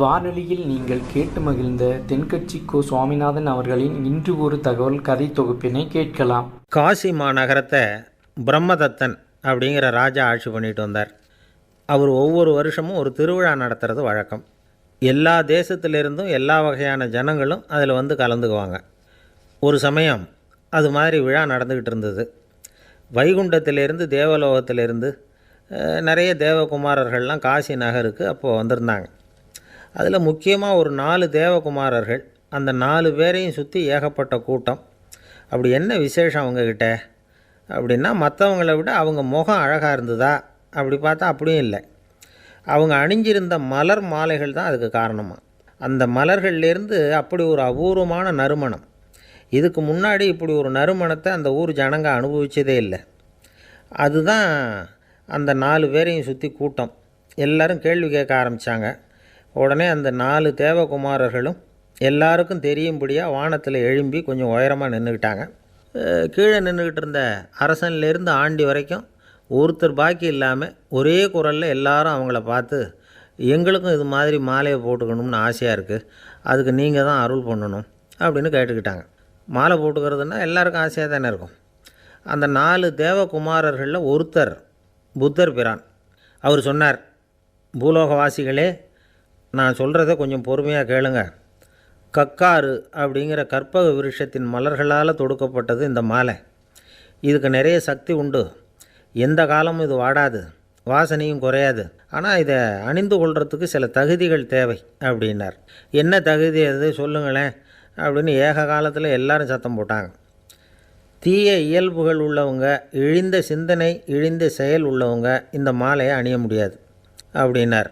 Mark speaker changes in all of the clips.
Speaker 1: வானொலியில் நீங்கள் கேட்டு மகிழ்ந்த தென்கட்சி கோ சுவாமிநாதன் அவர்களின் இன்று ஒரு தகவல் கதை தொகுப்பினை கேட்கலாம்.
Speaker 2: காசி மாநகரத்தை பிரம்மதத்தன் அப்படிங்கிற ராஜா ஆட்சி பண்ணிட்டு வந்தார். அவர் ஒவ்வொரு வருஷமும் ஒரு திருவிழா நடத்துறது வழக்கம். எல்லா தேசத்திலிருந்தும் எல்லா வகையான ஜனங்களும் அதில் வந்து கலந்துக்குவாங்க. ஒரு சமயம் அது மாதிரி விழா நடந்துக்கிட்டு இருந்தது. வைகுண்டத்திலேருந்து தேவலோகத்திலேருந்து நிறைய தேவகுமாரர்கள்லாம் காசி நகருக்கு அப்போது வந்திருந்தாங்க. அதில் முக்கியமாக ஒரு 4 தேவகுமாரர்கள், அந்த 4 பேரையும் சுற்றி ஏகப்பட்ட கூட்டம். அப்படி என்ன விசேஷம் அவங்கக்கிட்ட அப்படின்னா, மற்றவங்களை விட அவங்க முகம் அழகாக இருந்ததா அப்படி பார்த்தா அப்படியும் இல்லை. அவங்க அணிஞ்சிருந்த மலர் மாலைகள் தான் அதுக்கு காரணமாக. அந்த மலர்கள்லேருந்து அப்படி ஒரு அபூர்வமான நறுமணம். இதுக்கு முன்னாடி இப்படி ஒரு நறுமணத்தை அந்த ஊர் ஜனங்க அனுபவிச்சதே இல்லை. அதுதான் அந்த 4 பேரையும் சுற்றி கூட்டம். எல்லோரும் கேள்வி கேட்க ஆரம்பித்தாங்க. உடனே அந்த 4 தேவகுமாரர்களும் எல்லாருக்கும் தெரியும்படியாக வானத்தில் எழும்பி கொஞ்சம் உயரமாக நின்றுக்கிட்டாங்க. கீழே நின்றுக்கிட்டு இருந்த அரசன்லேருந்து ஆண்டி வரைக்கும் ஒருத்தர் பாக்கி இல்லாமல் ஒரே குரலில் எல்லாரும் அவங்கள பார்த்து, எங்களுக்கும் இது மாதிரி மாலையை போட்டுக்கணும்னு ஆசையாக இருக்குது, அதுக்கு நீங்கள் தான் அருள் பண்ணணும் அப்படின்னு கேட்டுக்கிட்டாங்க. மாலை போட்டுக்கிறதுனா எல்லாருக்கும் ஆசையாக தானே இருக்கும். அந்த 4 தேவகுமாரர்களில் ஒருத்தர் புத்தர் பிரான். அவர் சொன்னார், பூலோகவாசிகளே, நான் சொல்கிறத கொஞ்சம் பொறுமையாக கேளுங்க. கக்காரு அப்படிங்கிற கற்பக விருஷத்தின் மலர்களால் தொடுக்கப்பட்டது இந்த மாலை. இதுக்கு நிறைய சக்தி உண்டு. எந்த காலமும் இது வாடாது, வாசனையும் குறையாது. ஆனால் இதை அணிந்து கொள்கிறதுக்கு சில தகுதிகள் தேவை அப்படின்னார். என்ன தகுதி அது சொல்லுங்களேன் அப்படின்னு ஏக காலத்தில் எல்லாரும் சத்தம் போட்டாங்க. தீய இயல்புகள் உள்ளவங்க, இழிந்த சிந்தனை, இழிந்த செயல் உள்ளவங்க இந்த மாலையை அணிய முடியாது அப்படின்னார்.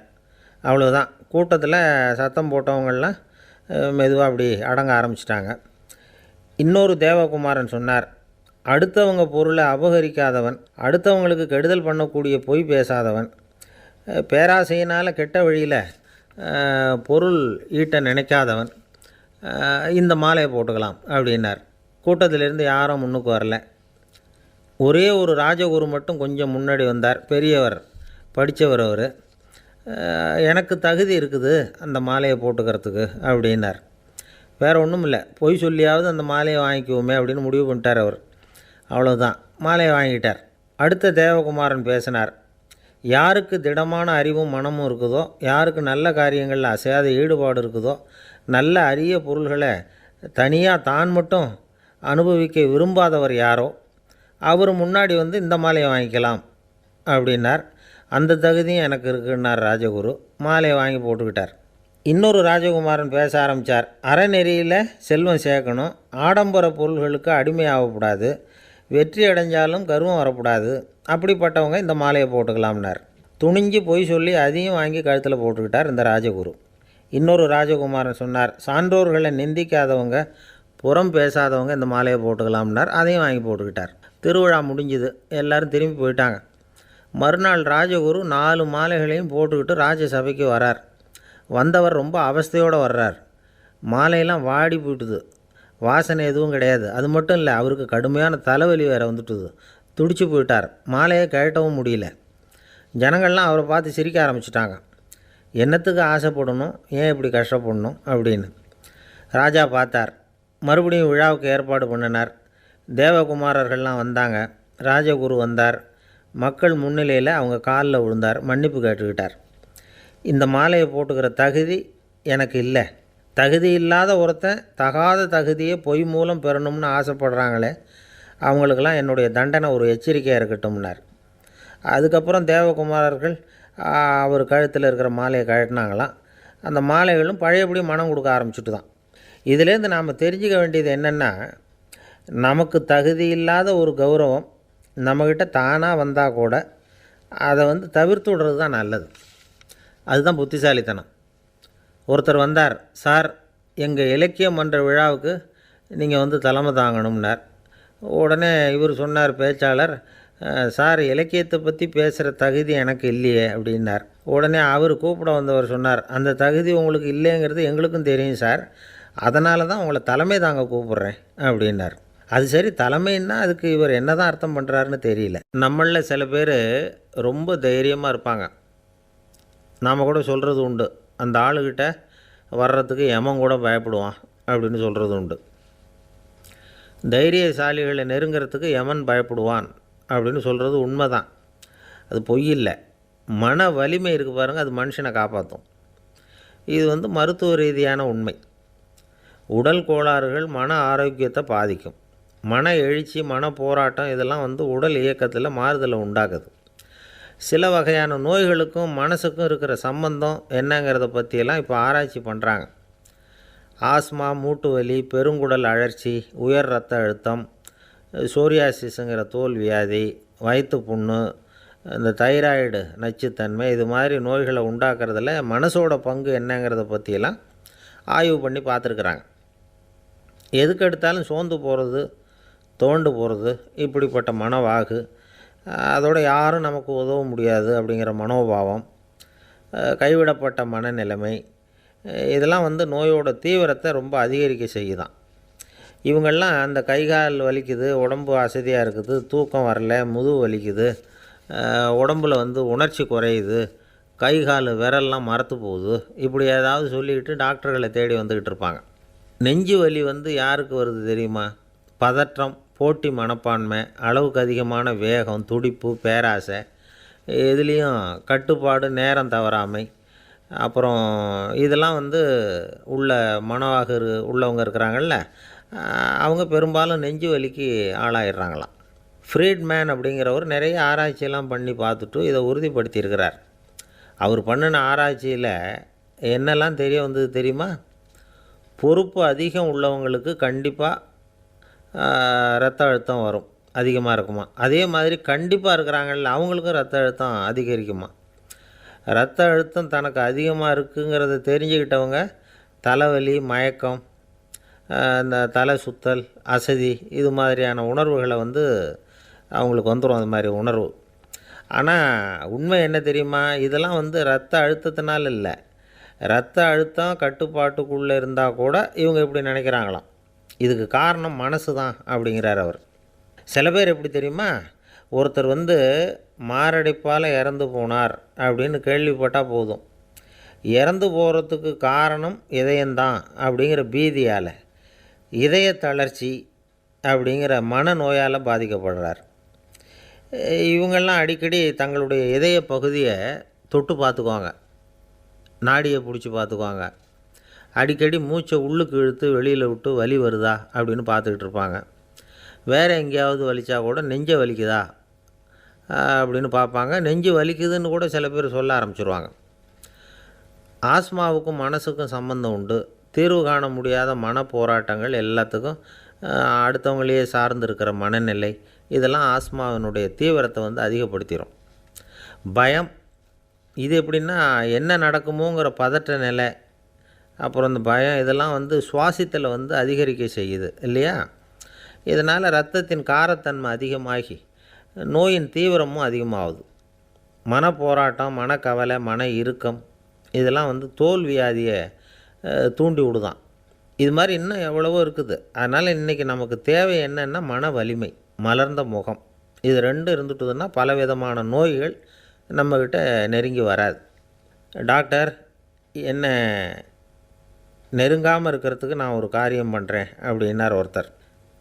Speaker 2: அவ்வளோதான். கூட்டத்தில் சத்தம் போட்டவங்கள்லாம் மெதுவாக அப்படி அடங்க ஆரம்பிச்சிட்டாங்க. இன்னொரு தேவகுமாரன் சொன்னார், அடுத்தவங்க பொருளை அபகரிக்காதவன், அடுத்தவங்களுக்கு கெடுதல் பண்ணக்கூடிய பொய் பேசாதவன், பேராசையினால் கெட்ட வழியில் பொருள் ஈட்ட நினைக்காதவன் இந்த மாலையை போட்டுக்கலாம் அப்படின்னார். கூட்டத்திலேருந்து யாரும் முன்னுக்கு வரல. ஒரே ஒரு ராஜகுரு மட்டும் கொஞ்சம் முன்னாடி வந்தார். பெரியவர், படித்தவர். அவர், எனக்கு தகுதி இருக்குது அந்த மாலையை போட்டுக்கிறதுக்கு அப்படின்னார். வேறு ஒன்றும் இல்லை, பொய் சொல்லியாவது அந்த மாலையை வாங்கிக்குவோமே அப்படின்னு முடிவு பண்ணிட்டார் அவர். அவ்வளோதான், மாலையை வாங்கிட்டார். அடுத்த தேவகுமாரன் பேசினார். யாருக்கு திடமான அறிவும் மனமும் இருக்குதோ, யாருக்கு நல்ல காரியங்களில் அசையாத ஈடுபாடு இருக்குதோ, நல்ல அரிய பொருள்களை தனியாக தான் மட்டும் அனுபவிக்க விரும்பாதவர் யாரோ அவர் முன்னாடி வந்து இந்த மாலையை வாங்கிக்கலாம் அப்படின்னார். அந்த தகுதியும் எனக்கு இருக்குன்னார் ராஜகுரு. மாலையை வாங்கி போட்டுக்கிட்டார். இன்னொரு ராஜகுமாரன் பேச ஆரம்பித்தார். அறநெறியில் செல்வம் சேர்க்கணும், ஆடம்பர பொருள்களுக்கு அடிமையாகக்கூடாது, வெற்றி அடைஞ்சாலும் கர்வம் வரக்கூடாது, அப்படிப்பட்டவங்க இந்த மாலையை போட்டுக்கலாம்னார். துணிஞ்சு பொய் சொல்லி அதையும் வாங்கி கழுத்தில் போட்டுக்கிட்டார் இந்த ராஜகுரு. இன்னொரு ராஜகுமாரன் சொன்னார், சான்றோர்களை நிந்திக்காதவங்க, புறம் பேசாதவங்க இந்த மாலையை போட்டுக்கலாம்னார். அதையும் வாங்கி போட்டுக்கிட்டார். திருவிழா முடிஞ்சுது, எல்லோரும் திரும்பி போயிட்டாங்க. மறுநாள் ராஜகுரு 4 மாலைகளையும் போட்டுக்கிட்டு ராஜசபைக்கு வரார். வந்தவர் ரொம்ப அவஸ்தையோடு வர்றார். மாலையெல்லாம் வாடி போயிட்டுது, வாசனை எதுவும் கிடையாது. அது மட்டும் இல்லை, அவருக்கு கடுமையான தலைவலி வேறு வந்துட்டுது. துடிச்சு போயிட்டார். மாலையை கழட்டவும் முடியல. ஜனங்கள்லாம் அவரை பார்த்து சிரிக்க ஆரம்பிச்சிட்டாங்க. என்னத்துக்கு ஆசைப்படணும், ஏன் இப்படி கஷ்டப்படணும் அப்படின்னு. ராஜா பார்த்தார். மறுபடியும் விழாவுக்கு ஏற்பாடு பண்ணினார். தேவகுமாரர்கள்லாம் வந்தாங்க. ராஜகுரு வந்தார். மக்கள் முன்னிலையில் அவங்க காலில் விழுந்தார், மன்னிப்பு கேட்டுக்கிட்டார். இந்த மாலையை போட்டுக்கிற தகுதி எனக்கு இல்லை. தகுதி இல்லாத ஒருத்தன் தகாத தகுதியை பொய் மூலம் பெறணும்னு ஆசைப்படுறாங்களே, அவங்களுக்கெல்லாம் என்னுடைய தண்டனை ஒரு எச்சரிக்கையாக இருக்கட்டும்னார். அதுக்கப்புறம் தேவகுமாரர்கள் அவர் கழுத்தில் இருக்கிற மாலையை கழட்டினாங்களாம். அந்த மாலைகளும் பழையபடி மனம் கொடுக்க ஆரம்பிச்சுட்டு தான். இதிலேருந்து நாம் தெரிஞ்சுக்க வேண்டியது என்னென்னா, நமக்கு தகுதி இல்லாத ஒரு கௌரவம் நம்மக்கிட்ட தானாக வந்தால் கூட அதை தவிர்த்து விடுறது தான் நல்லது. அதுதான் புத்திசாலித்தனம். ஒருத்தர் வந்தார். சார், எங்கள் இலக்கிய மன்ற விழாவுக்கு நீங்கள் தலைமை தாங்கணும்னார். உடனே இவர் சொன்னார், பேச்சாளர், சார், இலக்கியத்தை பற்றி பேசுகிற தகுதி எனக்கு இல்லையே அப்படின்னார். உடனே அவர் கூப்பிட வந்தவர் சொன்னார், அந்த தகுதி உங்களுக்கு இல்லைங்கிறது எங்களுக்கும் தெரியும் சார், அதனால தான் உங்களை தலைமை தாங்க கூப்பிட்றேன் அப்படின்னார். அது சரி, தலைமைன்னா அதுக்கு இவர் என்ன தான் அர்த்தம் பண்ணுறாருன்னு தெரியல. நம்மளில் சில பேர் ரொம்ப தைரியமாக இருப்பாங்க. நாம் கூட சொல்கிறது உண்டு, அந்த ஆளுக்கிட்ட வர்றதுக்கு யமன் கூட பயப்படுவான் அப்படின்னு சொல்கிறது உண்டு. தைரியசாலிகளை நெருங்கிறதுக்கு யமன் பயப்படுவான் அப்படின்னு சொல்கிறது உண்மை தான், அது பொய் இல்லை. மன வலிமை இருக்குது பாருங்கள், அது மனுஷனை காப்பாற்றும். இது மருத்துவ ரீதியான உண்மை. உடல் கோளாறுகள் மன ஆரோக்கியத்தை பாதிக்கும். மன எழுச்சி, மன போராட்டம் இதெல்லாம் உடல் இயக்கத்தில் மாறுதலை உண்டாக்குது. சில வகையான நோய்களுக்கும் மனசுக்கும் இருக்கிற சம்பந்தம் என்னங்கிறத பற்றியெல்லாம் இப்போ ஆராய்ச்சி பண்ணுறாங்க. ஆஸ்மா, மூட்டு வலி, பெருங்குடல் அழற்சி, உயர் இரத்த அழுத்தம், சோரியாசிஸுங்கிற தோல் வியாதி, வயிற்று புண்ணு, இந்த தைராய்டு நச்சுத்தன்மை, இது மாதிரி நோய்களை உண்டாக்குறதுல மனசோட பங்கு என்னங்கிறத பற்றியெல்லாம் ஆய்வு பண்ணி பார்த்துருக்குறாங்க. எதுக்கு எடுத்தாலும் சோர்ந்து போகிறது, தோண்டு போகிறது, இப்படிப்பட்ட மனவாகு, அதோட யாரும் நமக்கு உதவ முடியாது அப்படிங்கிற மனோபாவம், கைவிடப்பட்ட மனநிலைமை, இதெல்லாம் நோயோட தீவிரத்தை ரொம்ப அதிகரிக்க செய்யுதான். இவங்கெல்லாம் அந்த கைகால் வலிக்குது, உடம்பு அசதியாக இருக்குது, தூக்கம் வரல, முதுகு வலிக்குது, உடம்பில் உணர்ச்சி குறையுது, கை கால் விரல்லாம் மரத்து போகுது, இப்படி ஏதாவது சொல்லிக்கிட்டு டாக்டர்களை தேடி வந்துக்கிட்டு இருப்பாங்க. நெஞ்சு வலி யாருக்கு வருது தெரியுமா? பதற்றம், போட்டி மனப்பான்மை, அளவுக்கு அதிகமான வேகம், துடிப்பு, பேராசை, இதுலேயும் கட்டுப்பாடு, நேரம் தவறாமை, அப்புறம் இதெல்லாம் உள்ள மனவாக உள்ளவங்க இருக்கிறாங்கள்ல, அவங்க பெரும்பாலும் நெஞ்சு வலிக்கு ஆளாயிடுறாங்களாம். ஃப்ரீட்மேன் அப்படிங்கிறவர் நிறைய ஆராய்ச்சியெல்லாம் பண்ணி பார்த்துட்டு இதை உறுதிப்படுத்தியிருக்கிறார். அவர் பண்ணின ஆராய்ச்சியில் என்னெல்லாம் தெரிய வந்தது தெரியுமா? பொறுப்பு அதிகம் உள்ளவங்களுக்கு கண்டிப்பாக இரத்த அழுத்தம் வரும், அதிகமாக இருக்குமா. அதே மாதிரி கண்டிப்பாக இருக்கிறாங்கல்ல, அவங்களுக்கும் இரத்த அழுத்தம் அதிகரிக்குமா. இரத்த அழுத்தம் தனக்கு அதிகமாக இருக்குங்கிறத தெரிஞ்சுக்கிட்டவங்க தலைவலி, மயக்கம், இந்த தலை சுத்தல், அசதி, இது மாதிரியான உணர்வுகளை அவங்களுக்கு வந்துடும், அது மாதிரி உணர்வு. ஆனால் உண்மை என்ன தெரியுமா? இதெல்லாம் இரத்த அழுத்தத்தினால இல்லை, இரத்த அழுத்தம் கட்டுப்பாட்டுக்குள்ளே இருந்தால் கூட இவங்க இப்படி நினைக்கிறாங்களாம். இதுக்கு காரணம் மனசு தான் அப்படிங்கிறார் அவர். சில பேர் எப்படி தெரியுமா? ஒருத்தர் மாரடைப்பால் இறந்து போனார் அப்படின்னு கேள்விப்பட்டால் போதும், இறந்து போகிறதுக்கு காரணம் இதயம்தான் அப்படிங்கிற பீதியால், இதய தளர்ச்சி அப்படிங்கிற மனநோயால் பாதிக்கப்படுறார். இவங்கெல்லாம் அடிக்கடி தங்களுடைய இதய பகுதியை தொட்டு பார்த்துக்குவாங்க, நாடியை பிடிச்சி பார்த்துக்குவாங்க, அடிக்கடி மூச்சை உள்ளுக்கு இழுத்து வெளியில் விட்டு வலி வருதா அப்படின்னு பார்த்துக்கிட்டு இருப்பாங்க. வேறு எங்கேயாவது வலிச்சா கூட நெஞ்சை வலிக்குதா அப்படின்னு பார்ப்பாங்க. நெஞ்சு வலிக்குதுன்னு கூட சில பேர் சொல்ல ஆரம்பிச்சிருவாங்க. ஆஸ்மாவுக்கும் மனசுக்கும் சம்பந்தம் உண்டு. தீர்வு காண முடியாத மன போராட்டங்கள் எல்லாத்துக்கும் அடுத்தவங்களையே சார்ந்து இருக்கிற மனநிலை, இதெல்லாம் ஆஸ்மாவினுடைய தீவிரத்தை அதிகப்படுத்திடும். பயம், இது எப்படின்னா என்ன நடக்குமோங்கிற பதட்ட நிலை, அப்புறம் இந்த பயம், இதெல்லாம் சுவாசித்தலை அதிகரிக்க செய்யுது இல்லையா. இதனால் இரத்தத்தின் காரத்தன்மை அதிகமாகி நோயின் தீவிரமும் அதிகமாகுது. மன போராட்டம், மனக்கவலை, மன இறுக்கம், இதெல்லாம் தோல் வியாதியை தூண்டி விடுதான். இது மாதிரி இன்னும் எவ்வளவோ இருக்குது. அதனால் இன்றைக்கி நமக்கு தேவை என்னென்னா மன வலிமை, மலர்ந்த முகம், இது ரெண்டும் இருந்துட்டுதுன்னா பலவிதமான நோய்கள் நம்மக்கிட்ட நெருங்கி வராது. டாக்டர் என்ன நெருங்காமல் இருக்கிறதுக்கு நான் ஒரு காரியம் பண்ணுறேன் அப்படின்னார் ஒருத்தர்.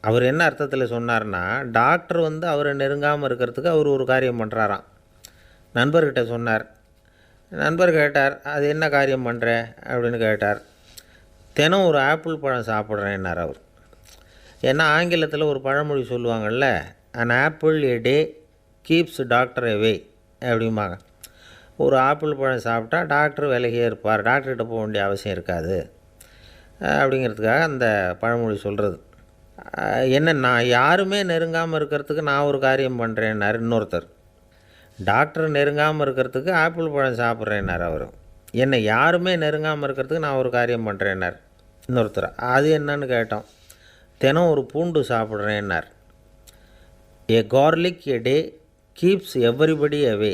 Speaker 2: அவர் என்ன அர்த்தத்தில் சொன்னார்னா, டாக்டர் அவரை நெருங்காமல் இருக்கிறதுக்கு அவர் ஒரு காரியம் பண்ணுறாராம். நண்பர்கிட்ட சொன்னார். நண்பர் கேட்டார், அது என்ன காரியம் பண்ணுற அப்படின்னு கேட்டார். தினம் ஒரு ஆப்பிள் பழம் சாப்பிட்றேன்னார் அவர். ஏன்னா ஆங்கிலத்தில் ஒரு பழமொழி சொல்லுவாங்கள்ல, an apple a day keeps doctor away அப்படிம்பாங்க. ஒரு ஆப்பிள் பழம் சாப்பிட்டா டாக்டர் விலகியே இருப்பார், டாக்டர்கிட்ட போக வேண்டிய அவசியம் இருக்காது அப்படிங்கிறதுக்காக அந்த பழமொழி சொல்கிறது. என்னென்னா, யாருமே நெருங்காமல் இருக்கிறதுக்கு நான் ஒரு காரியம் பண்ணுறேன்னார் இன்னொருத்தர். டாக்டர் நெருங்காமல் இருக்கிறதுக்கு ஆப்பிள் பழம் சாப்பிட்றேன்னார் அவர். என்னை யாருமே நெருங்காமல் இருக்கிறதுக்கு நான் ஒரு காரியம் பண்ணுறேன்னார் இன்னொருத்தர். அது என்னன்னு கேட்டோம். தினம் ஒரு பூண்டு சாப்பிட்றேன்னார். ஏ கார்லிக் எ டே கீப்ஸ் எவ்ரிபடி அவே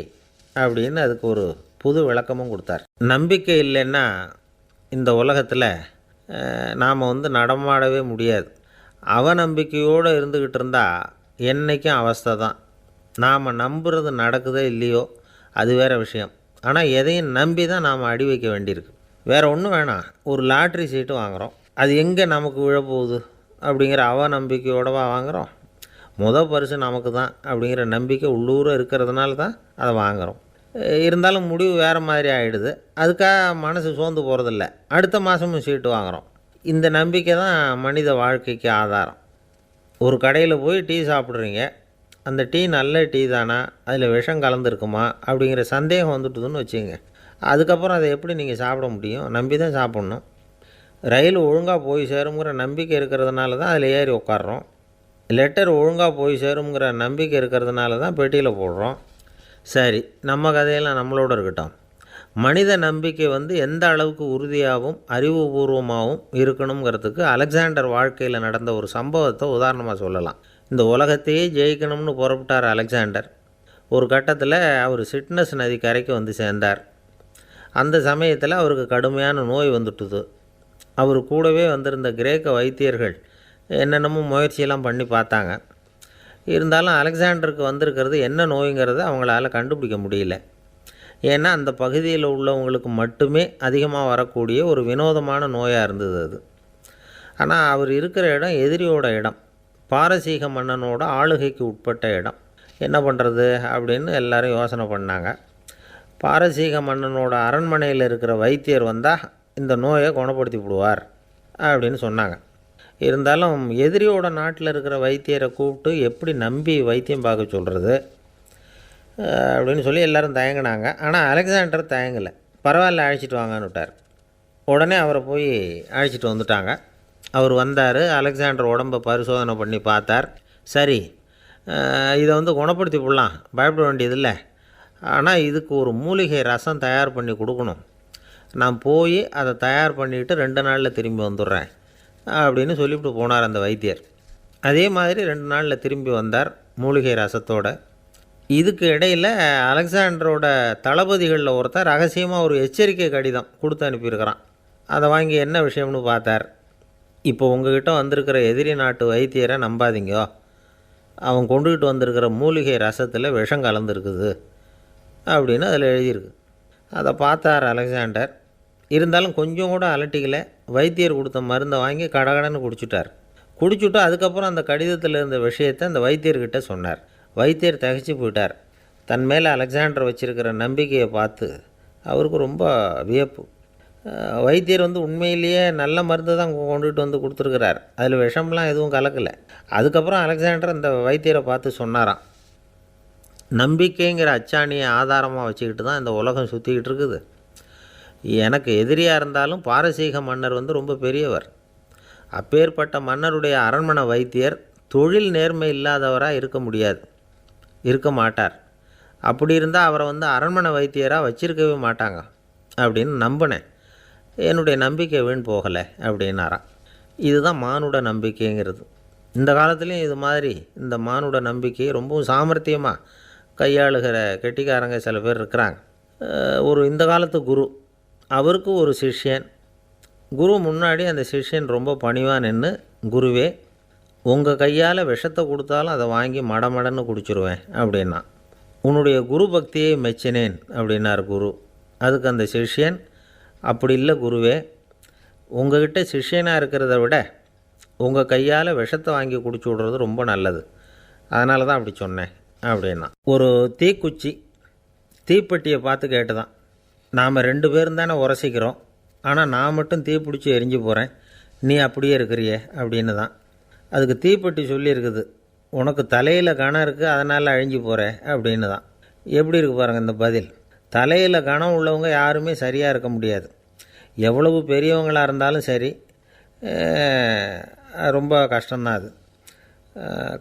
Speaker 2: அப்படின்னு அதுக்கு ஒரு புது விளக்கமும் கொடுத்தார். நம்பிக்கை இல்லைன்னா இந்த உலகத்தில் நாம் நடமாடவே முடியாது. அவநம்பிக்கையோடு இருந்துக்கிட்டு இருந்தால் என்றைக்கும் அவஸ்தை தான். நாம் நம்புறது நடக்குதோ இல்லையோ அது வேறு விஷயம். ஆனால் எதையும் நம்பி தான் நாம் அடி வைக்க வேண்டியிருக்கு. வேறு ஒன்றும் வேணாம், ஒரு லாட்ரி சீட்டு வாங்குகிறோம். அது எங்கே நமக்கு விழப்போகுது அப்படிங்கிற நம்பிக்கையோடவா வாங்குகிறோம்? பரிசு நமக்கு தான் அப்படிங்கிற நம்பிக்கை உள்ளூர இருக்கிறதுனால தான் அதை வாங்குகிறோம். இருந்தாலும் முடிவு வேறு மாதிரி ஆகிடுது. அதுக்காக மனசு சோர்ந்து போகிறதில்ல. அடுத்த மாதமும் சீட்டு வாங்குகிறோம். இந்த நம்பிக்கை தான் மனித வாழ்க்கைக்கு ஆதாரம். ஒரு கடையில் போய் டீ சாப்பிட்றீங்க. அந்த டீ நல்ல டீ தானா, அதில் விஷம் கலந்துருக்குமா அப்படிங்கிற சந்தேகம் வந்துட்டுதுன்னு வச்சுங்க. அதுக்கப்புறம் அதை எப்படி நீங்கள் சாப்பிட முடியும்? நம்பி தான் சாப்பிட்ணும். ரயில் ஒழுங்காக போய் சேருங்கிற நம்பிக்கை இருக்கிறதுனால தான் அதில் ஏறி உட்காடுறோம். லெட்டர் ஒழுங்காக போய் சேருங்கிற நம்பிக்கை இருக்கிறதுனால தான் பெட்டியில் போடுறோம். சரி, நம்ம கதையெல்லாம் நம்மளோட இருக்கட்டும். மனித நம்பிக்கை எந்த அளவுக்கு உறுதியாகவும் அறிவுபூர்வமாகவும் இருக்கணுங்கிறதுக்கு அலெக்சாண்டர் வாழ்க்கையில் நடந்த ஒரு சம்பவத்தை உதாரணமாக சொல்லலாம். இந்த உலகத்தையே ஜெயிக்கணும்னு புறப்பட்டார் அலெக்சாண்டர். ஒரு கட்டத்தில் அவர் சிட்னஸ் நதி கரைக்கு சேர்ந்தார். அந்த சமயத்தில் அவருக்கு கடுமையான நோய் வந்துட்டுது. அவர் கூடவே வந்திருந்த கிரேக்க வைத்தியர்கள் என்னென்னமோ முயற்சியெல்லாம் பண்ணி பார்த்தாங்க. இருந்தாலும் அலெக்சாண்டருக்கு வந்திருக்கிறது என்ன நோய்ங்கிறத அவங்களால கண்டுபிடிக்க முடியல. ஏன்னா அந்த பகுதியில் உள்ளவங்களுக்கு மட்டுமே அதிகமாக வரக்கூடிய ஒரு வினோதமான நோயாக இருந்தது அது. ஆனால் அவர் இருக்கிற இடம் எதிரியோட இடம், பாரசீக மன்னனோட ஆளுகைக்கு உட்பட்ட இடம். என்ன பண்ணுறது அப்படின்னு எல்லாரும் யோசனை பண்ணாங்க. பாரசீக மன்னனோட அரண்மனையில் இருக்கிற வைத்தியர் வந்தால் இந்த நோயை குணப்படுத்தி விடுவார் அப்படின்னு சொன்னாங்க. இருந்தாலும் எதிரியோட நாட்டில் இருக்கிற வைத்தியரை கூப்பிட்டு எப்படி நம்பி வைத்தியம் பார்க்க சொல்கிறது அப்படின்னு சொல்லி எல்லோரும் தயங்கினாங்க. ஆனால் அலெக்சாண்டர் தயங்கலை. பரவாயில்ல, அழைச்சிட்டு வாங்கன்னு விட்டார். உடனே அவரை போய் அழைச்சிட்டு வந்துட்டாங்க. அவர் வந்தார். அலெக்சாண்டர் உடம்பை பரிசோதனை பண்ணி பார்த்தார். சரி, இதை குணப்படுத்தி விடலாம், பயப்பட வேண்டியதில்லை. ஆனால் இதுக்கு ஒரு மூலிகை ரசம் தயார் பண்ணி கொடுக்கணும். நான் போய் அதை தயார் பண்ணிவிட்டு 2 நாளில் திரும்பி வந்துடுறேன் அப்படின்னு சொல்லிவிட்டு போனார் அந்த வைத்தியர். அதே மாதிரி 2 நாளில் திரும்பி வந்தார் மூலிகை ரசத்தோடு. இதுக்கு இடையில் அலெக்சாண்டரோட தளபதிகளில் ஒருத்தர் ரகசியமாக ஒரு எச்சரிக்கை கடிதம் கொடுத்து அனுப்பியிருக்கிறான். அதை வாங்கி என்ன விஷயம்னு பார்த்தார். இப்போ உங்ககிட்ட வந்திருக்கிற எதிரி நாட்டு வைத்தியரை நம்பாதீங்கோ, அவன் கொண்டுகிட்டு வந்திருக்கிற மூலிகை ரசத்தில் விஷம் கலந்துருக்குது அப்படின்னு அதில் எழுதியிருக்கு. அதை பார்த்தார் அலெக்சாண்டர். இருந்தாலும் கொஞ்சம் கூட அலட்டிக்கலை. வைத்தியர் கொடுத்த மருந்தை வாங்கி கடகடன்னு குடிச்சுட்டு அதுக்கப்புறம் அந்த கடிதத்தில் இருந்த விஷயத்தை அந்த வைத்தியர்கிட்ட சொன்னார். வைத்தியர் திகைச்சு போயிட்டார். தன் மேலே அலெக்சாண்டர் வச்சுருக்கிற நம்பிக்கையை பார்த்து அவருக்கு ரொம்ப வியப்பு. வைத்தியர் உண்மையிலேயே நல்ல மருந்து தான் கொண்டுகிட்டு கொடுத்துருக்கிறார், அதில் விஷம்லாம் எதுவும் கலக்கலை. அதுக்கப்புறம் அலெக்சாண்டர் அந்த வைத்தியரை பார்த்து சொன்னாராம், நம்பிக்கைங்கிற அச்சாணியை ஆதாரமாக வச்சுக்கிட்டு தான் இந்த உலகம் சுற்றிக்கிட்டு இருக்குது. எனக்கு எதிரியாக இருந்தாலும் பாரசீக மன்னர் ரொம்ப பெரியவர். அப்பேற்பட்ட மன்னருடைய அரண்மனை வைத்தியர் தொழில் நேர்மை இல்லாதவராக இருக்க மாட்டார். அப்படி இருந்தால் அவரை அரண்மனை வைத்தியராக வச்சிருக்கவே மாட்டாங்க அப்படின்னு நம்பினேன். என்னுடைய நம்பிக்கை வீண் போகலை அப்படின்னாராம். இதுதான் மானுட நம்பிக்கைங்கிறது. இந்த காலத்துலேயும் இது மாதிரி இந்த மானுட நம்பிக்கையை ரொம்பவும் சாமர்த்தியமாக கையாளுகிற கெட்டிக்காரங்க சில பேர் இருக்கிறாங்க. இந்த காலத்து குரு, அவருக்கு ஒரு சிஷ்யன். குரு முன்னாடி அந்த சிஷ்யன் ரொம்ப பணிவாக நின்று, குருவே, உங்கள் கையால் விஷத்தை கொடுத்தாலும் அதை வாங்கி மடமடன்னு குடிச்சிருவேன் அப்படின்னா. உன்னுடைய குரு பக்தியை மெச்சினேன் அப்படின்னார் குரு. அதுக்கு அந்த சிஷ்யன், அப்படி இல்லை குருவே, உங்கள்கிட்ட சிஷ்யனாக இருக்கிறத விட உங்கள் கையால் விஷத்தை வாங்கி குடிச்சு விட்றது ரொம்ப நல்லது, அதனால தான் அப்படி சொன்னேன் அப்படின்னா. ஒரு தீக்குச்சி தீப்பெட்டியை பார்த்து கேட்டுதான், நாம் 2 பேரும் தானே உரசிக்கிறோம், ஆனால் நான் மட்டும் தீப்பிடிச்சி எரிஞ்சு போகிறேன், நீ அப்படியே இருக்கிறியே அப்படின்னு தான். அதுக்கு தீப்பெட்டி சொல்லியிருக்குது, உனக்கு தலையில் கணம் இருக்குது அதனால் அழிஞ்சு போகிற அப்படின்னு தான். எப்படி இருக்குது பாருங்கள் இந்த பதில். தலையில் கணம் உள்ளவங்க யாருமே சரியாக இருக்க முடியாது. எவ்வளவு பெரியவங்களாக இருந்தாலும் சரி, ரொம்ப கஷ்டம்தான் அது.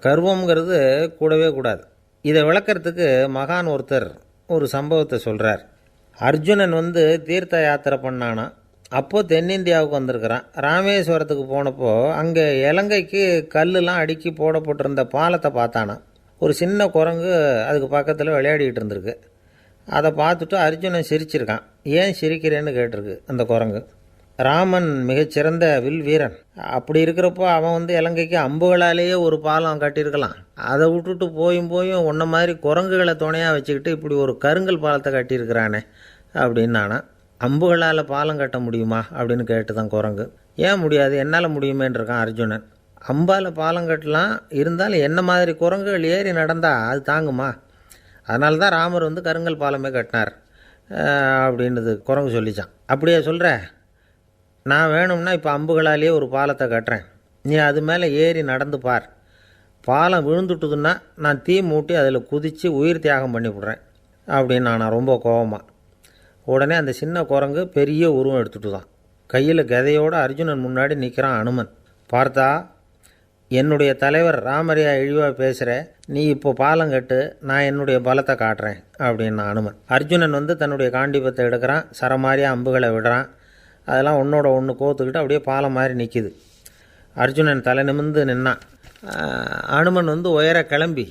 Speaker 2: கர்வங்கிறது கூடவே கூடாது. இதை விளக்கிறதுக்கு மகான் ஒருத்தர் ஒரு சம்பவத்தை சொல்கிறார். அர்ஜுனன் தீர்த்த யாத்திரை பண்ணானா. அப்போது தென்னிந்தியாவுக்கு வந்திருக்கிறான். ராமேஸ்வரத்துக்கு போனப்போ அங்கே இலங்கைக்கு கல்லுலாம் அடுக்கி போடப்பட்டிருந்த பாலத்தை பார்த்தானா. ஒரு சின்ன குரங்கு அதுக்கு பக்கத்தில் விளையாடிக்கிட்டு இருந்திருக்கு. அதை பார்த்துட்டு அர்ஜுனன் சிரிச்சிருக்கான். ஏன் சிரிக்கிறேன்னு கேட்டிருக்கு அந்த குரங்கு. ராமன் மிகச்சிறந்த வில் வீரன். அப்படி இருக்கிறப்போ அவன் இலங்கைக்கு அம்புகளாலேயே ஒரு பாலம் கட்டியிருக்கலாம். அதை விட்டுட்டு போயும் உன்ன மாதிரி குரங்குகளை துணையாக வச்சுக்கிட்டு இப்படி ஒரு கருங்கல் பாலத்தை கட்டியிருக்கிறானே அப்படின்னு நானா. அம்புகளால் பாலம் கட்ட முடியுமா அப்படின்னு கேட்டு தான் குரங்கு. ஏன் முடியாது, என்னால் முடியுமேன்னு இருக்கான் அர்ஜுனன். அம்பால் பாலம் கட்டலாம், இருந்தாலும் என்ன மாதிரி குரங்குகள் ஏறி நடந்தால் அது தாங்குமா? அதனால தான் ராமர் கருங்கல் பாலமே கட்டினார் அப்படின்றது குரங்கு சொல்லிச்சான். அப்படியே சொல்கிற, நான் வேணும்னா இப்போ அம்புகளாலேயே ஒரு பாலத்தை கட்டுறேன், நீ அது மேலே ஏறி நடந்து பார். பாலம் விழுந்துட்டுதுன்னா நான் தீ மூட்டி அதில் குதித்து உயிர் தியாகம் பண்ணி விட்றேன் அப்படின்னு நான் ரொம்ப கோபமாக. உடனே அந்த சின்ன குரங்கு பெரிய உருவம் எடுத்துட்டு தான் கையில் கதையோடு அர்ஜுனன் முன்னாடி நிற்கிறான் அனுமன். பார்த்தா, என்னுடைய தலைவர் ராமரையா இழிவாக பேசுகிற, நீ இப்போ பாலம் கட்டு, நான் என்னுடைய பலத்தை காட்டுறேன் அப்படின்னா அனுமன். அர்ஜுனன் தன்னுடைய காண்டிபத்தை எடுக்கிறான், சரமாரியாக அம்புகளை விடுறான். அதெல்லாம் ஒன்றோட ஒன்று கோத்துக்கிட்டு அப்படியே பாலம் மாதிரி நிற்கிது. அர்ஜுனன் தலை நிமிர்ந்து நின்னான். அனுமன் உயர கிளம்பி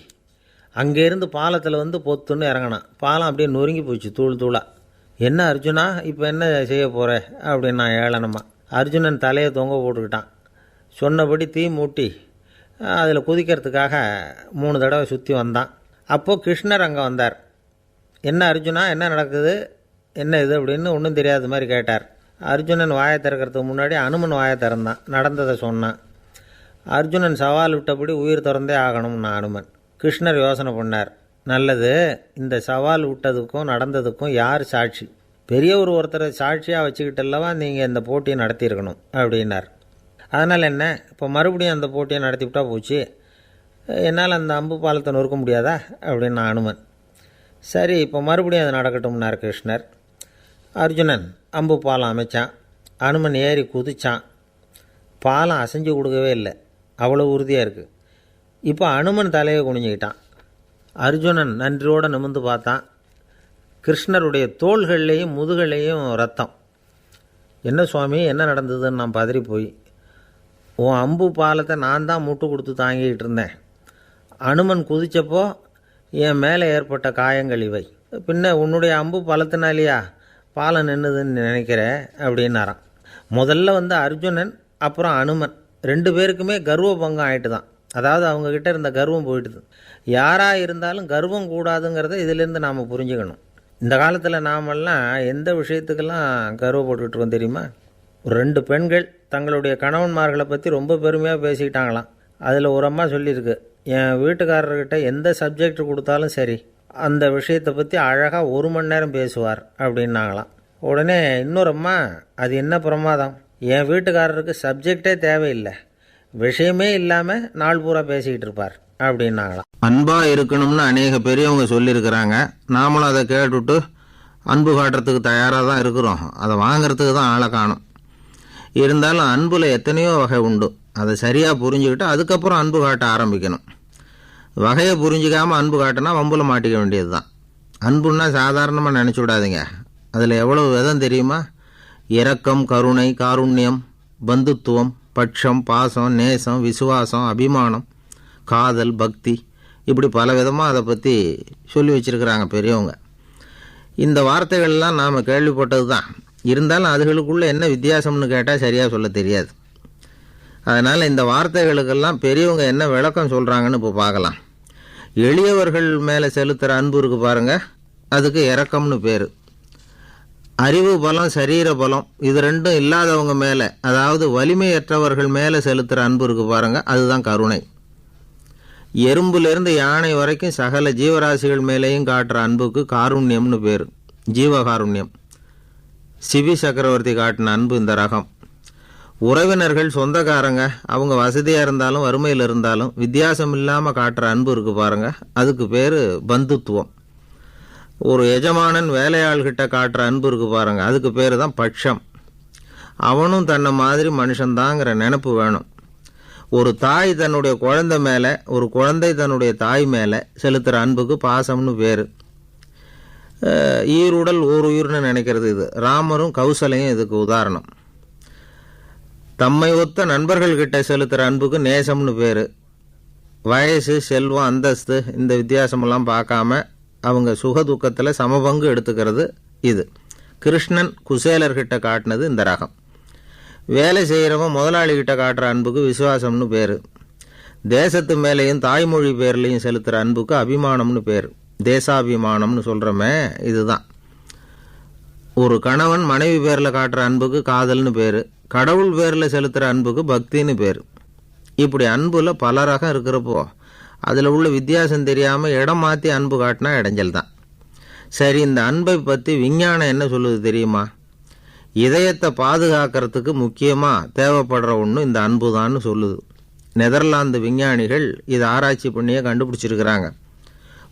Speaker 2: அங்கேருந்து பாலத்தில் பொத்துன்னு இறங்கினான். பாலம் அப்படியே நொறுங்கி போச்சு தூள் தூளாக. என்ன அர்ஜுனா, இப்போ என்ன செய்ய போகிற அப்படின்னா ஏளனமா. அர்ஜுனன் தலையை தொங்க போட்டுக்கிட்டான். சொன்னபடி தீ மூட்டி அதில் குதிக்கிறதுக்காக 3 தடவை சுற்றி வந்தான். அப்போது கிருஷ்ணர் அங்கே வந்தார். என்ன அர்ஜுனா, என்ன நடக்குது, என்ன இது அப்படின்னு ஒன்றும் தெரியாத மாதிரி கேட்டார். அர்ஜுனன் வாயை திறக்கிறதுக்கு முன்னாடி அனுமன் வாயை திறந்தான், நடந்ததை சொன்னான். அர்ஜுனன் சவால் விட்டபடி உயிர் திறந்தே ஆகணும்னு அனுமன். கிருஷ்ணர் யோசனை பண்ணார். நல்லது, இந்த சவால் விட்டதுக்கும் நடந்ததுக்கும் யார் சாட்சி? பெரியவர் ஒருத்தரை சாட்சியாக வச்சுக்கிட்டல்லவா நீங்கள் இந்த போட்டியை நடத்தியிருக்கணும் அப்படின்னார். அதனால் என்ன, இப்போ மறுபடியும் அந்த போட்டியை நடத்திவிட்டா போச்சு, என்னால் அந்த அம்பு பாலத்தை நொறுக்க முடியாதா அப்படின்னு அனுமன். சரி, இப்போ மறுபடியும் அது நடக்கட்டும்னார் கிருஷ்ணர். அர்ஜுனன் அம்பு பாலம் அமைச்சான். அனுமன் ஏறி குதிச்சான். பாலம் அசைஞ்சு கொடுக்கவே இல்லை, அவ்வளோ உறுதியாக இருக்குது. இப்போ அனுமன் தலையை குனிஞ்சிக்கிட்டான். அர்ஜுனன் நன்றியோடு நிமிர்ந்து பார்த்தான். கிருஷ்ணருடைய தோள்கள்லேயும் முதுகள்லேயும் ரத்தம். என்ன சுவாமி, என்ன நடந்ததுன்னு நான் பதறி போய், உன் அம்பு பாலத்தை நான் தான் முட்டு கொடுத்து தாங்கிக்கிட்டு இருந்தேன். அனுமன் குதித்தப்போ என் மேலே ஏற்பட்ட காயங்கள் இவை. பின்ன உன்னுடைய அம்பு பலத்தினாலேயா பாலம் நின்றுதுன்னு நினைக்கிற அப்படின்னாரான். முதல்ல அர்ஜுனன் அப்புறம் அனுமன் 2 பேருக்குமே கர்வ பங்கம் ஆகிட்டு தான். அதாவது அவங்கக்கிட்ட இருந்த கர்வம் போயிட்டுது. யாராக இருந்தாலும் கர்வம் கூடாதுங்கிறத இதிலேருந்து நாம் புரிஞ்சுக்கணும். இந்த காலத்தில் நாமெல்லாம் எந்த விஷயத்துக்கெல்லாம் கர்வப்பட்டுக்கிட்டு இருக்கோம் தெரியுமா? 2 பெண்கள் தங்களுடைய கணவன்மார்களை பற்றி ரொம்ப பெருமையாக பேசிக்கிட்டாங்களாம். அதில் ஒரு அம்மா சொல்லியிருக்கு, என் வீட்டுக்காரர்கிட்ட எந்த சப்ஜெக்ட் கொடுத்தாலும் சரி அந்த விஷயத்தை பற்றி அழகாக 1 மணி நேரம் பேசுவார் அப்படின்னாங்களாம். உடனே இன்னொரு அம்மா, அது என்ன பிரமாதம், என் வீட்டுக்காரருக்கு சப்ஜெக்டே தேவையில்லை, விஷயமே இல்லாமல் நாள் பூரா பேசிக்கிட்டு இருப்பார் அப்படின்னாங்களாம்.
Speaker 3: அன்பாக இருக்கணும்னு அநேக பெரியவங்க சொல்லியிருக்கிறாங்க. நாமளும் அதை கேட்டுவிட்டு அன்பு காட்டுறதுக்கு தயாராக தான் இருக்கிறோம். அதை வாங்கிறதுக்கு தான் ஆளை காணும். இருந்தாலும் அன்பில் எத்தனையோ வகை உண்டு. அதை சரியாக புரிஞ்சுக்கிட்டு அதுக்கப்புறம் அன்பு காட்ட ஆரம்பிக்கணும். வகையை புரிஞ்சிக்காமல் அன்பு காட்டினா வம்பில் மாட்டிக்க வேண்டியது தான். அன்புன்னா சாதாரணமாக நினச்சி விடாதீங்க. அதில் எவ்வளோ விதம் தெரியுமா? இரக்கம், கருணை, காருண்யம், பந்துத்துவம், பட்சம், பாசம், நேசம், விசுவாசம், அபிமானம், காதல், பக்தி, இப்படி பல விதமாக அதை பற்றி சொல்லி வச்சுருக்கிறாங்க பெரியவங்க. இந்த வார்த்தைகள்லாம் நாம் கேள்விப்பட்டது தான். இருந்தாலும் அதுகளுக்குள்ளே என்ன வித்தியாசம்னு கேட்டால் சரியாக சொல்ல தெரியாது. அதனால் இந்த வார்த்தைகளுக்கெல்லாம் பெரியவங்க என்ன விளக்கம் சொல்கிறாங்கன்னு இப்போ பார்க்கலாம். எளியவர்கள் மேலே செலுத்துகிற அன்பு இருக்குது பாருங்கள், அதுக்கு இரக்கம்னு பேர். அறிவு பலம், சரீர பலம், இது 2ம் இல்லாதவங்க மேலே, அதாவது வலிமையற்றவர்கள் மேலே செலுத்துகிற அன்பு இருக்குது பாருங்கள், அதுதான் கருணை. எறும்புலேருந்து யானை வரைக்கும் சகல ஜீவராசிகள் மேலேயும் காட்டுற அன்புக்கு காருண்யம்னு பேர், ஜீவகாருண்யம். சிபி சக்கரவர்த்தி காட்டின அன்பு இந்த ரகம். உறவினர்கள், சொந்தக்காரங்க, அவங்க வசதியாக இருந்தாலும் வறுமையில் இருந்தாலும் வித்தியாசம் இல்லாமல் காட்டுற அன்பு இருக்குது பாருங்கள், அதுக்கு பேர் பந்துத்துவம். ஒரு எஜமானன் வேலையாள்கிட்ட காட்டுற அன்பு இருக்கு பாருங்க, அதுக்கு பேர் தான் பட்சம். அவனும் தன்னை மாதிரி மனுஷன்தாங்கிற நினப்பு வேணும். ஒரு தாய் தன்னுடைய குழந்தை மேலே, ஒரு குழந்தை தன்னுடைய தாய் மேலே செலுத்துகிற அன்புக்கு பாசம்னு பேர். ஈருடல் ஓர் உயிர்னு நினைக்கிறது இது. ராமரும் கௌசலையும் இதுக்கு உதாரணம். தம்மை ஒத்த நண்பர்கள்கிட்ட செலுத்துகிற அன்புக்கு நேசம்னு பேர். வயசு, செல்வம், அந்தஸ்து இந்த வித்தியாசமெல்லாம் பார்க்காம அவங்க சுக துக்கத்தில் சமபங்கு எடுத்துக்கிறது இது. கிருஷ்ணன் குசேலர்கிட்ட காட்டினது இந்த ரகம். வேலை செய்கிறவன் முதலாளிகிட்ட காட்டுற அன்புக்கு விசுவாசம்னு பேர். தேசத்து மேலேயும் தாய்மொழி பேர்லையும் செலுத்துகிற அன்புக்கு அபிமானம்னு பேர். தேசாபிமானம்னு சொல்கிறோமே இதுதான். ஒரு கணவன் மனைவி பேரில் காட்டுற அன்புக்கு காதல்னு பேர், கடவுள் பேரில் செலுத்துகிற அன்புக்கு பக்தின்னு பேர். இப்படி அன்புல பல ரகம் இருக்கிறப்போ அதில் உள்ள வித்தியாசம் தெரியாமல் இடம் மாற்றி அன்பு காட்டினா இடைஞ்சல் தான். சரி, இந்த அன்பை பற்றி விஞ்ஞானம் என்ன சொல்லுது தெரியுமா? இதயத்தை பாதுகாக்கிறதுக்கு முக்கியமாக தேவைப்படுற ஒன்று இந்த அன்பு தான்னு சொல்லுது. நெதர்லாந்து விஞ்ஞானிகள் இதை ஆராய்ச்சி பண்ணியே கண்டுபிடிச்சிருக்கிறாங்க.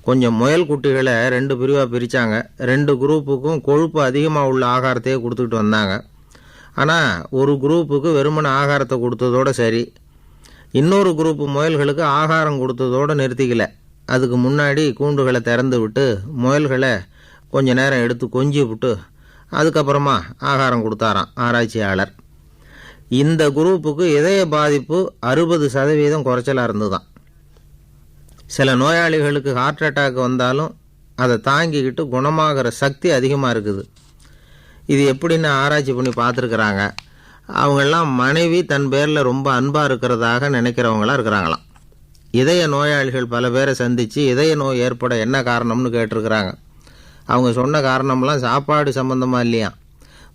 Speaker 3: கொஞ்சம் முயல் குட்டிகளை 2 பிரிவாக பிரித்தாங்க. 2 குரூப்புக்கும் கொழுப்பு அதிகமாக உள்ள ஆகாரத்தையே கொடுத்துக்கிட்டு வந்தாங்க. ஆனால் ஒரு குரூப்புக்கு வெறுமன ஆகாரத்தை கொடுத்ததோடு சரி, இன்னொரு குரூப்பு முயல்களுக்கு ஆகாரம் கொடுத்ததோடு நிறுத்திக்கல. அதுக்கு முன்னாடி கூண்டுகளை திறந்து விட்டு முயல்களை கொஞ்ச நேரம் எடுத்து கொஞ்சி விட்டு அதுக்கப்புறமா ஆகாரம் கொடுத்தாராம் ஆராய்ச்சியாளர். இந்த குரூப்புக்கு இதய பாதிப்பு 60% குறைச்சலாக இருந்துதான். சில நோயாளிகளுக்கு ஹார்ட் அட்டாக் வந்தாலும் அதை தாங்கிக்கிட்டு குணமாகிற சக்தி அதிகமாக இருக்குது. இது எப்படின்னு ஆராய்ச்சி பண்ணி பார்த்துருக்குறாங்க. அவங்கெல்லாம் மனைவி தன் பேரில் ரொம்ப அன்பாக இருக்கிறதாக நினைக்கிறவங்களாம் இருக்கிறாங்களாம். இதய நோயாளிகள் பல பேரை சந்தித்து இதய நோய் ஏற்பட என்ன காரணம்னு கேட்டிருக்கிறாங்க. அவங்க சொன்ன காரணம்லாம் சாப்பாடு சம்மந்தமாக இல்லையா,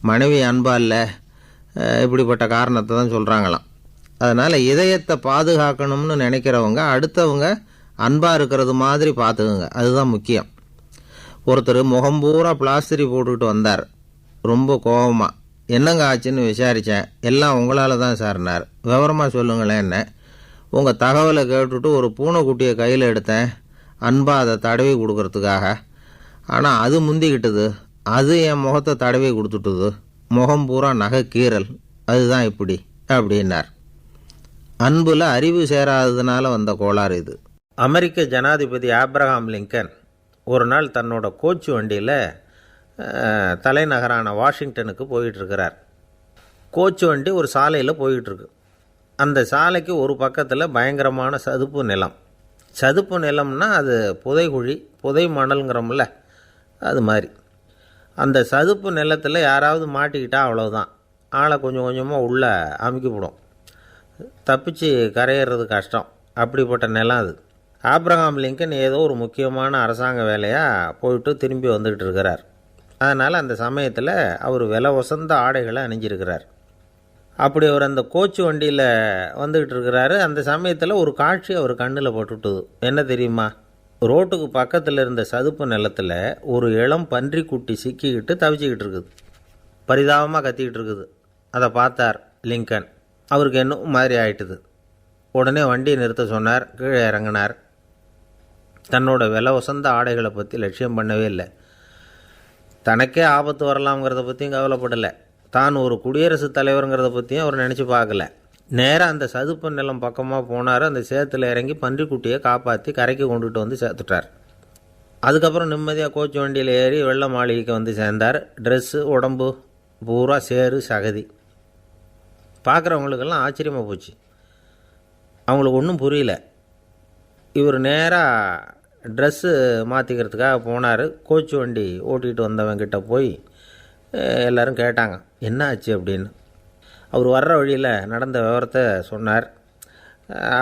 Speaker 3: மனைவி அன்பா இல்லை, இப்படிப்பட்ட காரணத்தை தான் சொல்கிறாங்களாம். அதனால் இதயத்தை பாதுகாக்கணும்னு நினைக்கிறவங்க அடுத்தவங்க அன்பாக இருக்கிறது மாதிரி பார்த்துக்குங்க, அதுதான் முக்கியம். ஒருத்தர் முகம் பூரா பிளாஸ்டரி போட்டுக்கிட்டு வந்தார். ரொம்ப கோபமாக, என்னங்க ஆச்சுன்னு விசாரித்தேன். எல்லாம் உங்களால் தான் சார்னார். விவரமாக சொல்லுங்களேன். என்ன உங்கள் தகவலை கேட்டுட்டு ஒரு பூனைக்குட்டியை கையில் எடுத்தேன், அன்பாக அதை தடவி கொடுக்கறதுக்காக. ஆனால் அது முந்திக்கிட்டது, அது என் முகத்தை தடவி கொடுத்துட்டுது, முகம் பூரா நகை கீறல், அதுதான் இப்படி அப்படின்னார். அன்பில் அறிவு சேராததுனால வந்த கோளாறு இது.
Speaker 2: அமெரிக்க ஜனாதிபதி ஆப்ரஹாம் லிங்கன் ஒரு நாள் தன்னோட கோச்சு வண்டியில் தலைநகரான வாஷிங்டனுக்கு போயிட்டுருக்கிறார். கோச்சு வண்டி ஒரு சாலையில் போயிட்டுருக்கு. அந்த சாலைக்கு ஒரு பக்கத்தில் பயங்கரமான சதுப்பு நிலம். சதுப்பு நிலம்னா அது புதைகுழி, புதை மணல்ங்கிறோம்ல, அது மாதிரி. அந்த சதுப்பு நிலத்தில் யாராவது மாட்டிக்கிட்டா அவ்வளோதான், ஆளை கொஞ்சம் கொஞ்சமாக உள்ளே அமுக்கிவிடும், தப்பிச்சு கரையிறது கஷ்டம். அப்படிப்பட்ட நிலம் அது. ஆப்ரஹாம் லிங்கன் ஏதோ ஒரு முக்கியமான அரசாங்க வேலையாக போயிட்டு திரும்பி வந்துக்கிட்டு இருக்கிறார். அதனால் அந்த சமயத்தில் அவர் விலை உசந்த ஆடைகளை அணிஞ்சிருக்கிறார். அப்படி அவர் அந்த கோச்சு வண்டியில் வந்துக்கிட்டு இருக்கிறாரு. அந்த சமயத்தில் ஒரு காட்சி அவர் கண்ணில் பட்டுட்டுது. என்ன தெரியுமா? ரோட்டுக்கு பக்கத்தில் இருந்த சதுப்பு நிலத்தில் ஒரு இளம் பன்றிக்குட்டி சிக்கிக்கிட்டு தவிச்சிக்கிட்டு இருக்குது, பரிதாபமாக கத்திக்கிட்டு இருக்குது. அதை பார்த்தார் லிங்கன். அவருக்கு என்ன மாதிரி ஆயிட்டுது. உடனே வண்டியை நிறுத்த சொன்னார். கீழே இறங்கினார். தன்னோட விலை உசந்த ஆடைகளை பற்றி லட்சியம் பண்ணவே இல்லை. தனக்கே ஆபத்து வரலாம்ங்கிறத பற்றியும் கவலைப்படலை. தான் ஒரு குடியரசுத் தலைவருங்கிறத பற்றியும் அவர் நினச்சி பார்க்கல. நேராக அந்த சதுப்பு நிலம் பக்கமாக போனார். அந்த சேத்துல இறங்கி பன்றிக்குட்டியை காப்பாற்றி கரைக்கு கொண்டுட்டு வந்து சேர்த்துட்டார். அதுக்கப்புறம் நிம்மதியாக கோச்சு வண்டியில் ஏறி வெள்ளை மாளிகைக்கு வந்து சேர்ந்தார். ட்ரெஸ்ஸு, உடம்பு பூரா சேறு சகதி. பார்க்குறவங்களுக்கெல்லாம் ஆச்சரியமாக போச்சு. அவங்களுக்கு ஒன்றும் புரியல. இவர் நேராக ட்ரெஸ்ஸு மாற்றிக்கிறதுக்காக போனார். கோச்சு வண்டி ஓட்டிகிட்டு வந்தவங்கிட்ட போய் எல்லோரும் கேட்டாங்க என்ன ஆச்சு அப்படின்னு. அவர் வர்ற வழியில் நடந்த விவரத்தை சொன்னார்.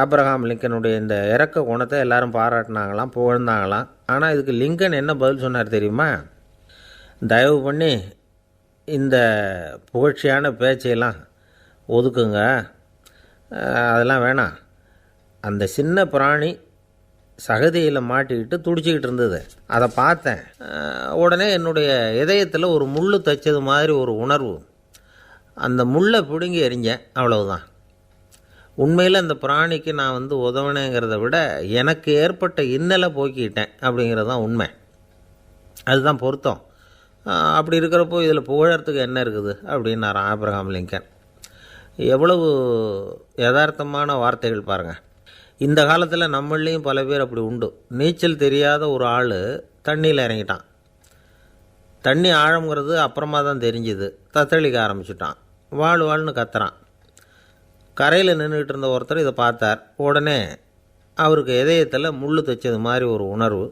Speaker 2: ஆப்ரஹாம் லிங்கனுடைய இந்த இறக்க குணத்தை எல்லாரும் பாராட்டினாங்களாம், புகழ்ந்தாங்களாம். ஆனால் இதுக்கு லிங்கன் என்ன பதில் சொன்னார் தெரியுமா? தயவு பண்ணி இந்த புகழ்ச்சியான பேச்சையெல்லாம் ஒதுக்குங்க, அதெல்லாம் வேணாம். அந்த சின்ன பிராணி சகதியில் மாட்டிக்கிட்டு துடிச்சிக்கிட்டு இருந்தது, அதை பார்த்தேன். உடனே என்னுடைய இதயத்தில் ஒரு முள் தைச்சது மாதிரி ஒரு உணர்வு. அந்த முள்ளை பிடுங்கி எறிஞ்சேன், அவ்வளவுதான். உண்மையில் அந்த பிராணிக்கு நான் உதவினேங்கிறத விட எனக்கு ஏற்பட்ட இன்னலை போக்கிட்டேன் அப்படிங்கிறது தான் உண்மை. அதுதான் பொருத்தம். அப்படி இருக்கிறப்போ இதில் புகழறதுக்கு என்ன இருக்குது அப்படின்னார் ஆப்ரஹாம் லிங்கன். எவ்வளவு யதார்த்தமான வார்த்தைகள் பாருங்கள். இந்த காலத்தில் நம்மளையும் பல பேர் அப்படி உண்டு. நீச்சல் தெரியாத ஒரு ஆள் தண்ணியில் இறங்கிட்டான். தண்ணி ஆழங்கிறது அப்புறமா தான் தெரிஞ்சுது. தத்தளிக்க ஆரம்பிச்சுட்டான். வாழ்னு கத்துறான். கரையில் நின்றுக்கிட்டு இருந்த ஒருத்தர் இதை பார்த்தார். உடனே அவருக்கு இதயத்தில் முள் தைச்சது மாதிரி ஒரு உணர்வு.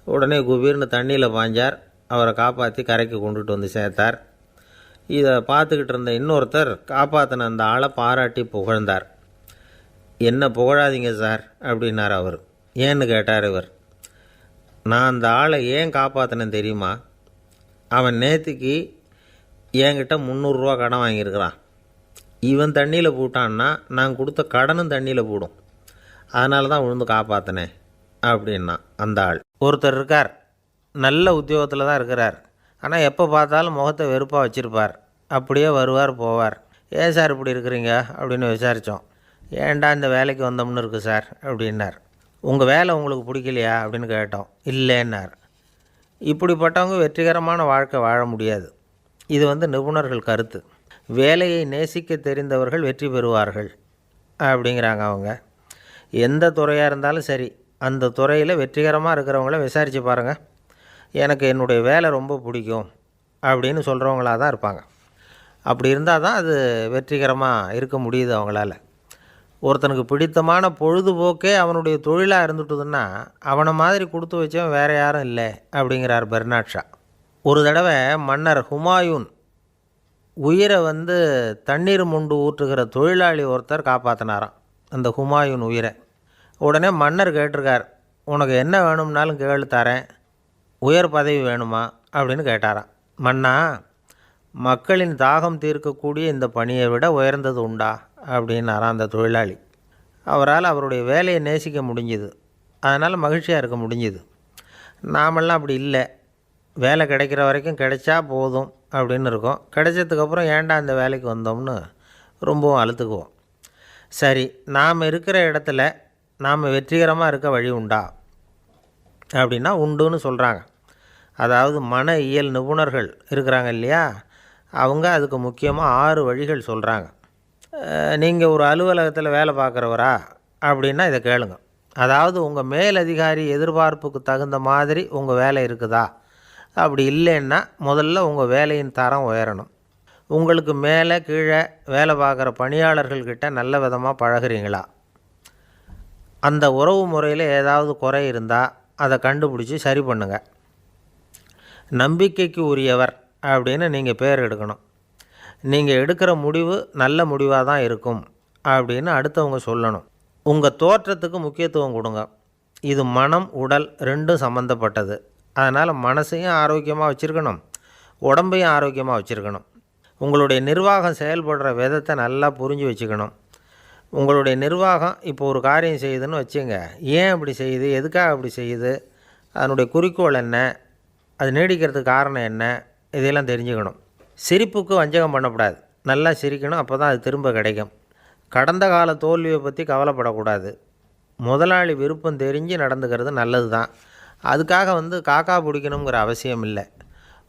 Speaker 2: உடனே குபீர்னு தண்ணியில் பாய்ஞ்சார். அவரை காப்பாற்றி கரைக்கு கொண்டுட்டு வந்து சேர்த்தார். இதை பார்த்துக்கிட்டு இருந்த இன்னொருத்தர் காப்பாற்றின அந்த ஆளை பாராட்டி புகழ்ந்தார். என்ன புகழாதீங்க சார் அப்படின்னார் அவர். ஏன்னு கேட்டார் இவர். நான் அந்த ஆளை ஏன் காப்பாற்றினேன் தெரியுமா? அவன் நேற்றுக்கு என்கிட்ட 300 கடன் வாங்கியிருக்கிறான். இவன் தண்ணியில் போட்டான்னா நான் கொடுத்த கடனும் தண்ணியில் போடும். அதனால தான் விழுந்து காப்பாற்றினேன் அப்படின்னா அந்த ஆள். ஒருத்தர் இருக்கார், நல்ல உத்தியோகத்தில் தான் இருக்கிறார். ஆனால் எப்போ பார்த்தாலும் முகத்தை வெறுப்பாக வச்சுருப்பார். அப்படியே வருவார் போவார். ஏன் சார் இப்படி இருக்கிறீங்க அப்படின்னு விசாரித்தோம். ஏன்டா இந்த வேலைக்கு வந்தோம்னு இருக்குது சார் அப்படின்னார். உங்கள் வேலை உங்களுக்கு பிடிக்கலையா அப்படின்னு கேட்டோம். இல்லைன்னார். இப்படிப்பட்டவங்க வெற்றிகரமான வாழ்க்கை வாழ முடியாது. இது நிபுணர்கள் கருத்து. வேலையை நேசிக்க தெரிந்தவர்கள் வெற்றி பெறுவார்கள் அப்படிங்கிறாங்க அவங்க. எந்த துறையாக இருந்தாலும் சரி, அந்த துறையில் வெற்றிகரமாக இருக்கிறவங்கள விசாரித்து பாருங்கள். எனக்கு என்னுடைய வேலை ரொம்ப பிடிக்கும் அப்படின்னு சொல்கிறவங்களாக தான் இருப்பாங்க. அப்படி இருந்தால் தான் அது வெற்றிகரமாக இருக்க முடியுது அவங்களால. ஒருத்தனுக்கு பிடித்தமான பொழுதுபோக்கே அவனுடைய தொழிலாக இருந்துட்டுதுன்னா அவனை மாதிரி கொடுத்து வச்சவன் வேறு யாரும் இல்லை அப்படிங்கிறார் பெர்னாட் ஷா. ஒரு தடவை மன்னர் ஹுமாயூன் உயிரை தண்ணீர் முண்டு ஊற்றுகிற தொழிலாளி ஒருத்தர் காப்பாற்றினாராம் அந்த ஹுமாயூன் உயிரை. உடனே மன்னர் கேட்டிருக்கார், உனக்கு என்ன வேணும்னாலும் கேளு தரேன், உயர் பதவி வேணுமா அப்படின்னு கேட்டாராம். மன்னா, மக்களின் தாகம் தீர்க்கக்கூடிய இந்த பணியை விட உயர்ந்தது உண்டா அப்படின்னாராம் அந்த தொழிலாளி. அவரால் அவருடைய வேலையை நேசிக்க முடிஞ்சுது. அதனால் மகிழ்ச்சியாக இருக்க முடிஞ்சுது. நாமெல்லாம் அப்படி இல்லை. வேலை கிடைக்கிற வரைக்கும் கிடைச்சா போதும் அப்படின்னு இருக்கோம். கிடைச்சதுக்கப்புறம் ஏன்டா இந்த வேலைக்கு வந்தோம்னு ரொம்பவும் அழுத்துக்குவோம். சரி, நாம் இருக்கிற இடத்துல நாம் வெற்றிகரமாக இருக்க வழி உண்டா அப்படின்னா உண்டுன்னு சொல்கிறாங்க. அதாவது மன இயல் நிபுணர்கள் இருக்கிறாங்க இல்லையா, அவங்க அதுக்கு முக்கியமாக 6 வழிகள் சொல்கிறாங்க. நீங்கள் ஒரு அலுவலகத்தில் வேலை பார்க்குறவரா அப்படின்னா இதை கேளுங்க. அதாவது உங்கள் மேலதிகாரி எதிர்பார்ப்புக்கு தகுந்த மாதிரி உங்கள் வேலை இருக்குதா? அப்படி இல்லைன்னா முதல்ல உங்கள் வேலையின் தரம் உயரணும். உங்களுக்கு மேலே கீழே வேலை பார்க்குற பணியாளர்கள்கிட்ட நல்ல விதமாக பழகுறீங்களா? அந்த உறவு முறையில் ஏதாவது குறை இருந்தால் அதை கண்டுபிடிச்சி சரி பண்ணுங்கள். நம்பிக்கைக்கு உரியவர் அப்படின்னு நீங்கள் பேர் எடுக்கணும். நீங்கள் எடுக்கிற முடிவு நல்ல முடிவாக தான் இருக்கும் அப்படின்னு அடுத்தவங்க சொல்லணும். உங்கள் தோற்றத்துக்கு முக்கியத்துவம் கொடுங்க. இது மனம் உடல் ரெண்டும் சம்மந்தப்பட்டது. அதனால் மனசையும் ஆரோக்கியமாக வச்சுருக்கணும், உடம்பையும் ஆரோக்கியமாக வச்சுருக்கணும். உங்களுடைய நிர்வாகம் செயல்படுற விதத்தை நல்லா புரிஞ்சு வச்சுக்கணும். உங்களுடைய நிர்வாகம் இப்போ ஒரு காரியம் செய்யுதுன்னு வச்சுங்க, ஏன் அப்படி செய்யுது, எதுக்காக அப்படி செய்யுது, அதனுடைய குறிக்கோள் என்ன, அது நீடிக்கிறதுக்கு காரணம் என்ன, இதையெல்லாம் தெரிஞ்சுக்கணும். சிரிப்புக்கு வஞ்சகம் பண்ணக்கூடாது. நல்லா சிரிக்கணும், அப்போ தான் அது திரும்ப கிடைக்கும். கடந்த கால தோல்வியை பற்றி கவலைப்படக்கூடாது. முதலாளி விருப்பம் தெரிஞ்சு நடந்துக்கிறது நல்லது தான். அதுக்காக காக்கா பிடிக்கணுங்கிற அவசியம் இல்லை.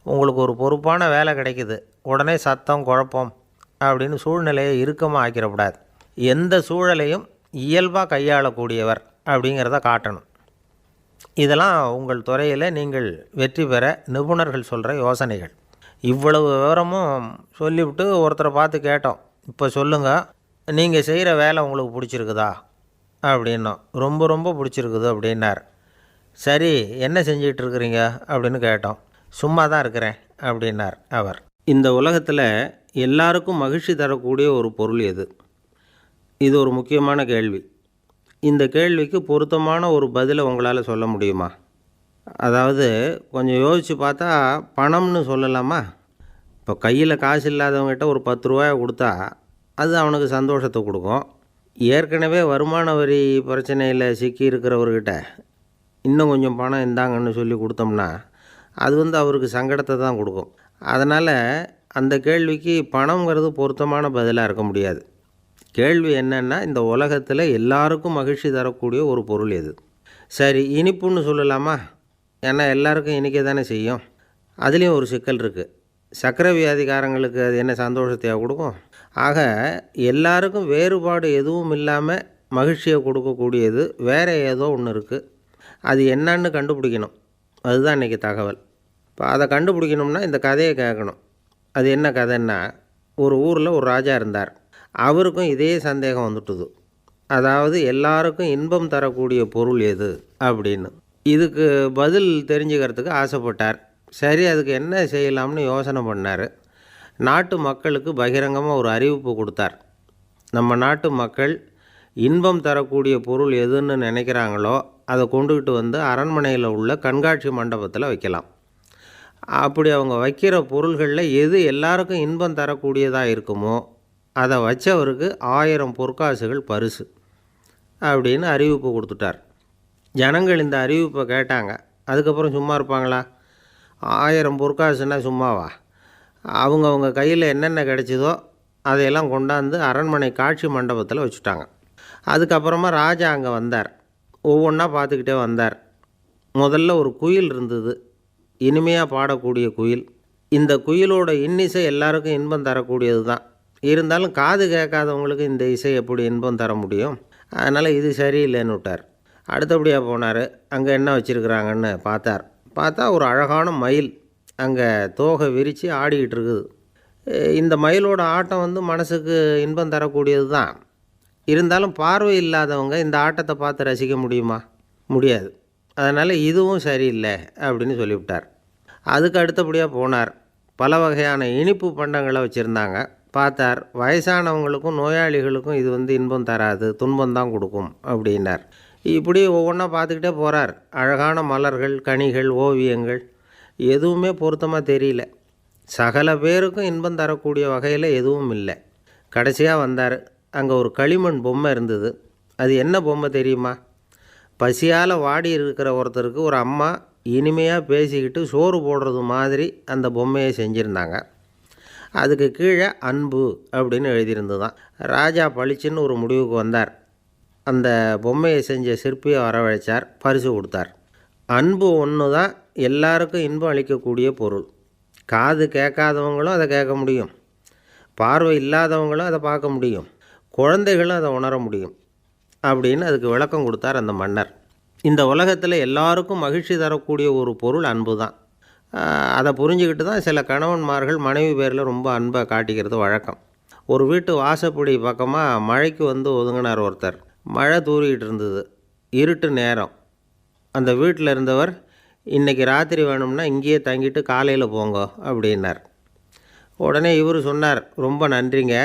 Speaker 2: உங்களுக்கு ஒரு பொறுப்பான வேலை கிடைக்குது, உடனே சத்தம் குழப்பம் அப்படின்னு சூழ்நிலையை இறுக்கமாக ஆக்கிடக்கூடாது. எந்த சூழலையும் இயல்பாக கையாளக்கூடியவர் அப்படிங்கிறத காட்டணும். இதெல்லாம் உங்கள் துறையில் நீங்கள் வெற்றி பெற நிபுணர்கள் சொல்கிற யோசனைகள். இவ்வளவு விவரமும் சொல்லிவிட்டு ஒருத்தரை பார்த்து கேட்டோம், இப்போ சொல்லுங்கள், நீங்கள் செய்கிற வேலை உங்களுக்கு பிடிச்சிருக்குதா அப்படின்னோம். ரொம்ப ரொம்ப பிடிச்சிருக்குது அப்படின்னார். சரி, என்ன செஞ்சிகிட்ருக்குறீங்க அப்படின்னு கேட்டோம். சும்மா தான் இருக்கிறேன் அப்படின்னார் அவர். இந்த உலகத்தில் எல்லாருக்கும் மகிழ்ச்சி தரக்கூடிய ஒரு பொருள் எது? இது ஒரு முக்கியமான கேள்வி. இந்த கேள்விக்கு பொருத்தமான ஒரு பதிலை உங்களால் சொல்ல முடியுமா? அதாவது கொஞ்சம் யோசித்து பார்த்தா பணம்னு சொல்லலாமா? இப்போ கையில் காசு இல்லாதவங்ககிட்ட ஒரு 10 ரூபாயை கொடுத்தா அது அவனுக்கு சந்தோஷத்தை கொடுக்கும். ஏற்கனவே வருமான வரி பிரச்சனையில் சிக்கி இருக்கிறவர்கிட்ட இன்னும் கொஞ்சம் பணம் இந்தாங்கன்னு சொல்லி கொடுத்தோம்னா அது அவருக்கு சங்கடத்தை தான் கொடுக்கும். அதனால் அந்த கேள்விக்கு பணங்கிறது பொருத்தமான பதிலாக இருக்க முடியாது. கேள்வி என்னென்னா, இந்த உலகத்தில் எல்லாருக்கும் மகிழ்ச்சி தரக்கூடிய ஒரு பொருள் எது? சரி, இனிப்புன்னு சொல்லலாமா? ஏன்னா எல்லாருக்கும் இனிக்க தானே செய்யும். அதுலேயும் ஒரு சிக்கல் இருக்குது. சர்க்கரை வியாதிக்காரங்களுக்கு அது என்ன சந்தோஷத்தையாக கொடுக்கும்? ஆக எல்லாருக்கும் வேறுபாடு எதுவும் இல்லாமல் மகிழ்ச்சியை கொடுக்கக்கூடியது வேறு ஏதோ ஒன்று இருக்குது. அது என்னன்னு கண்டுபிடிக்கணும். அதுதான் இன்றைக்கி தகவல். இப்போ அதை கண்டுபிடிக்கணும்னா இந்த கதையை கேட்கணும். அது என்ன கதைன்னா, ஒரு ஊரில் ஒரு ராஜா இருந்தார். அவருக்கும் இதே சந்தேகம் வந்துட்டுது. அதாவது எல்லாருக்கும் இன்பம் தரக்கூடிய பொருள் எது அப்படின்னு. இதுக்கு பதில் தெரிஞ்சுக்கிறதுக்கு ஆசைப்பட்டார். சரி, அதுக்கு என்ன செய்யலாம்னு யோசனை பண்ணார். நாட்டு மக்களுக்கு பகிரங்கமாக ஒரு அறிவிப்பு கொடுத்தார். நம்ம நாட்டு மக்கள் இன்பம் தரக்கூடிய பொருள் எதுன்னு நினைக்கிறாங்களோ அதை கொண்டுக்கிட்டு அரண்மனையில் உள்ள கண்காட்சி மண்டபத்தில் வைக்கலாம். அப்படி அவங்க வைக்கிற பொருள்களில் எது எல்லாருக்கும் இன்பம் தரக்கூடியதாக இருக்குமோ அதை வச்சவருக்கு 1000 பொற்காசுகள் பரிசு அப்படின்னு அறிவிப்பு கொடுத்துட்டார். ஜனங்கள் இந்த அறிவிப்பை கேட்டாங்க. அதுக்கப்புறம் சும்மா இருப்பாங்களா? 1000 பொற்காசுன்னா சும்மாவா? அவங்க கையில் என்னென்ன கிடைச்சதோ அதையெல்லாம் கொண்டாந்து அரண்மனை காட்சி மண்டபத்தில் வச்சுட்டாங்க. அதுக்கப்புறமா ராஜா அங்கே வந்தார். ஒவ்வொன்றா பார்த்துக்கிட்டே வந்தார். முதல்ல ஒரு குயில் இருந்தது, இனிமையாக பாடக்கூடிய குயில். இந்த குயிலோட இன்னிசை எல்லாருக்கும் இன்பம் தரக்கூடியது தான். இருந்தாலும் காது கேட்காதவங்களுக்கு இந்த இசை எப்படி இன்பம் தர முடியும்? அதனால் இது சரியில்லைன்னு விட்டார். அடுத்தபடியாக போனார். அங்கே என்ன வச்சுருக்குறாங்கன்னு பார்த்தா ஒரு அழகான மயில் அங்கே தோகை விரித்து ஆடிக்கிட்டு இருக்குது. இந்த மயிலோட ஆட்டம் மனசுக்கு இன்பம் தரக்கூடியது தான். இருந்தாலும் பார்வை இல்லாதவங்க இந்த ஆட்டத்தை பார்த்து ரசிக்க முடியுமா? முடியாது. அதனால் இதுவும் சரியில்லை அப்படின்னு சொல்லிவிட்டார். அதுக்கு அடுத்தபடியாக போனார். பல வகையான இனிப்பு பண்டங்களை வச்சுருந்தாங்க. பார்த்தார், வயசானவங்களுக்கும் நோயாளிகளுக்கும் இது இன்பம் தராது, துன்பம் தான் கொடுக்கும் அப்படின்னார். இப்படி ஒவ்வொன்றா பார்த்துக்கிட்டே போகிறார். அழகான மலர்கள், கனிகள், ஓவியங்கள் எதுவுமே பொருத்தமாக தெரியல. சகல பேருக்கும் இன்பம் தரக்கூடிய வகையில் எதுவும் இல்லை. கடைசியாக வந்தார். அங்கே ஒரு களிமண் பொம்மை இருந்தது. அது என்ன பொம்மை தெரியுமா? பசியால் வாடி இருக்கிற ஒருத்தருக்கு ஒரு அம்மா இனிமையாக பேசிக்கிட்டு சோறு போடுறது மாதிரி அந்த பொம்மையை செஞ்சுருந்தாங்க. அதுக்கு கீழே அன்பு அப்படின்னு எழுதியிருந்துதான். ராஜா பளிச்சுன்னு ஒரு முடிவுக்கு வந்தார். அந்த பொம்மையை செஞ்ச சிற்பியை வரவழைச்சார், பரிசு கொடுத்தார். அன்பு ஒன்று தான் எல்லாருக்கும் இன்பம் அளிக்கக்கூடிய பொருள். காது கேட்காதவங்களும் அதை கேட்க முடியும், பார்வை இல்லாதவங்களும் அதை பார்க்க முடியும், குழந்தைகளும் அதை உணர முடியும் அப்படின்னு அதுக்கு விளக்கம் கொடுத்தார் அந்த மன்னர். இந்த உலகத்தில் எல்லாருக்கும் மகிழ்ச்சி தரக்கூடிய ஒரு பொருள் அன்பு தான். அதை புரிஞ்சுக்கிட்டு தான் சில கணவன்மார்கள் மனைவி பேரில் ரொம்ப அன்பை காட்டிக்கிறது வழக்கம். ஒரு வீட்டு வாசப்படி பக்கமாக மழைக்கு ஒதுங்கினார் ஒருத்தர். மழை தூரிக்கிட்டு இருந்தது, இருட்டு நேரம். அந்த வீட்டில் இருந்தவர், இன்றைக்கி ராத்திரி வேணும்னா இங்கேயே தங்கிட்டு காலையில் போங்க அப்படின்னார். உடனே இவர் சொன்னார், ரொம்ப நன்றிங்க,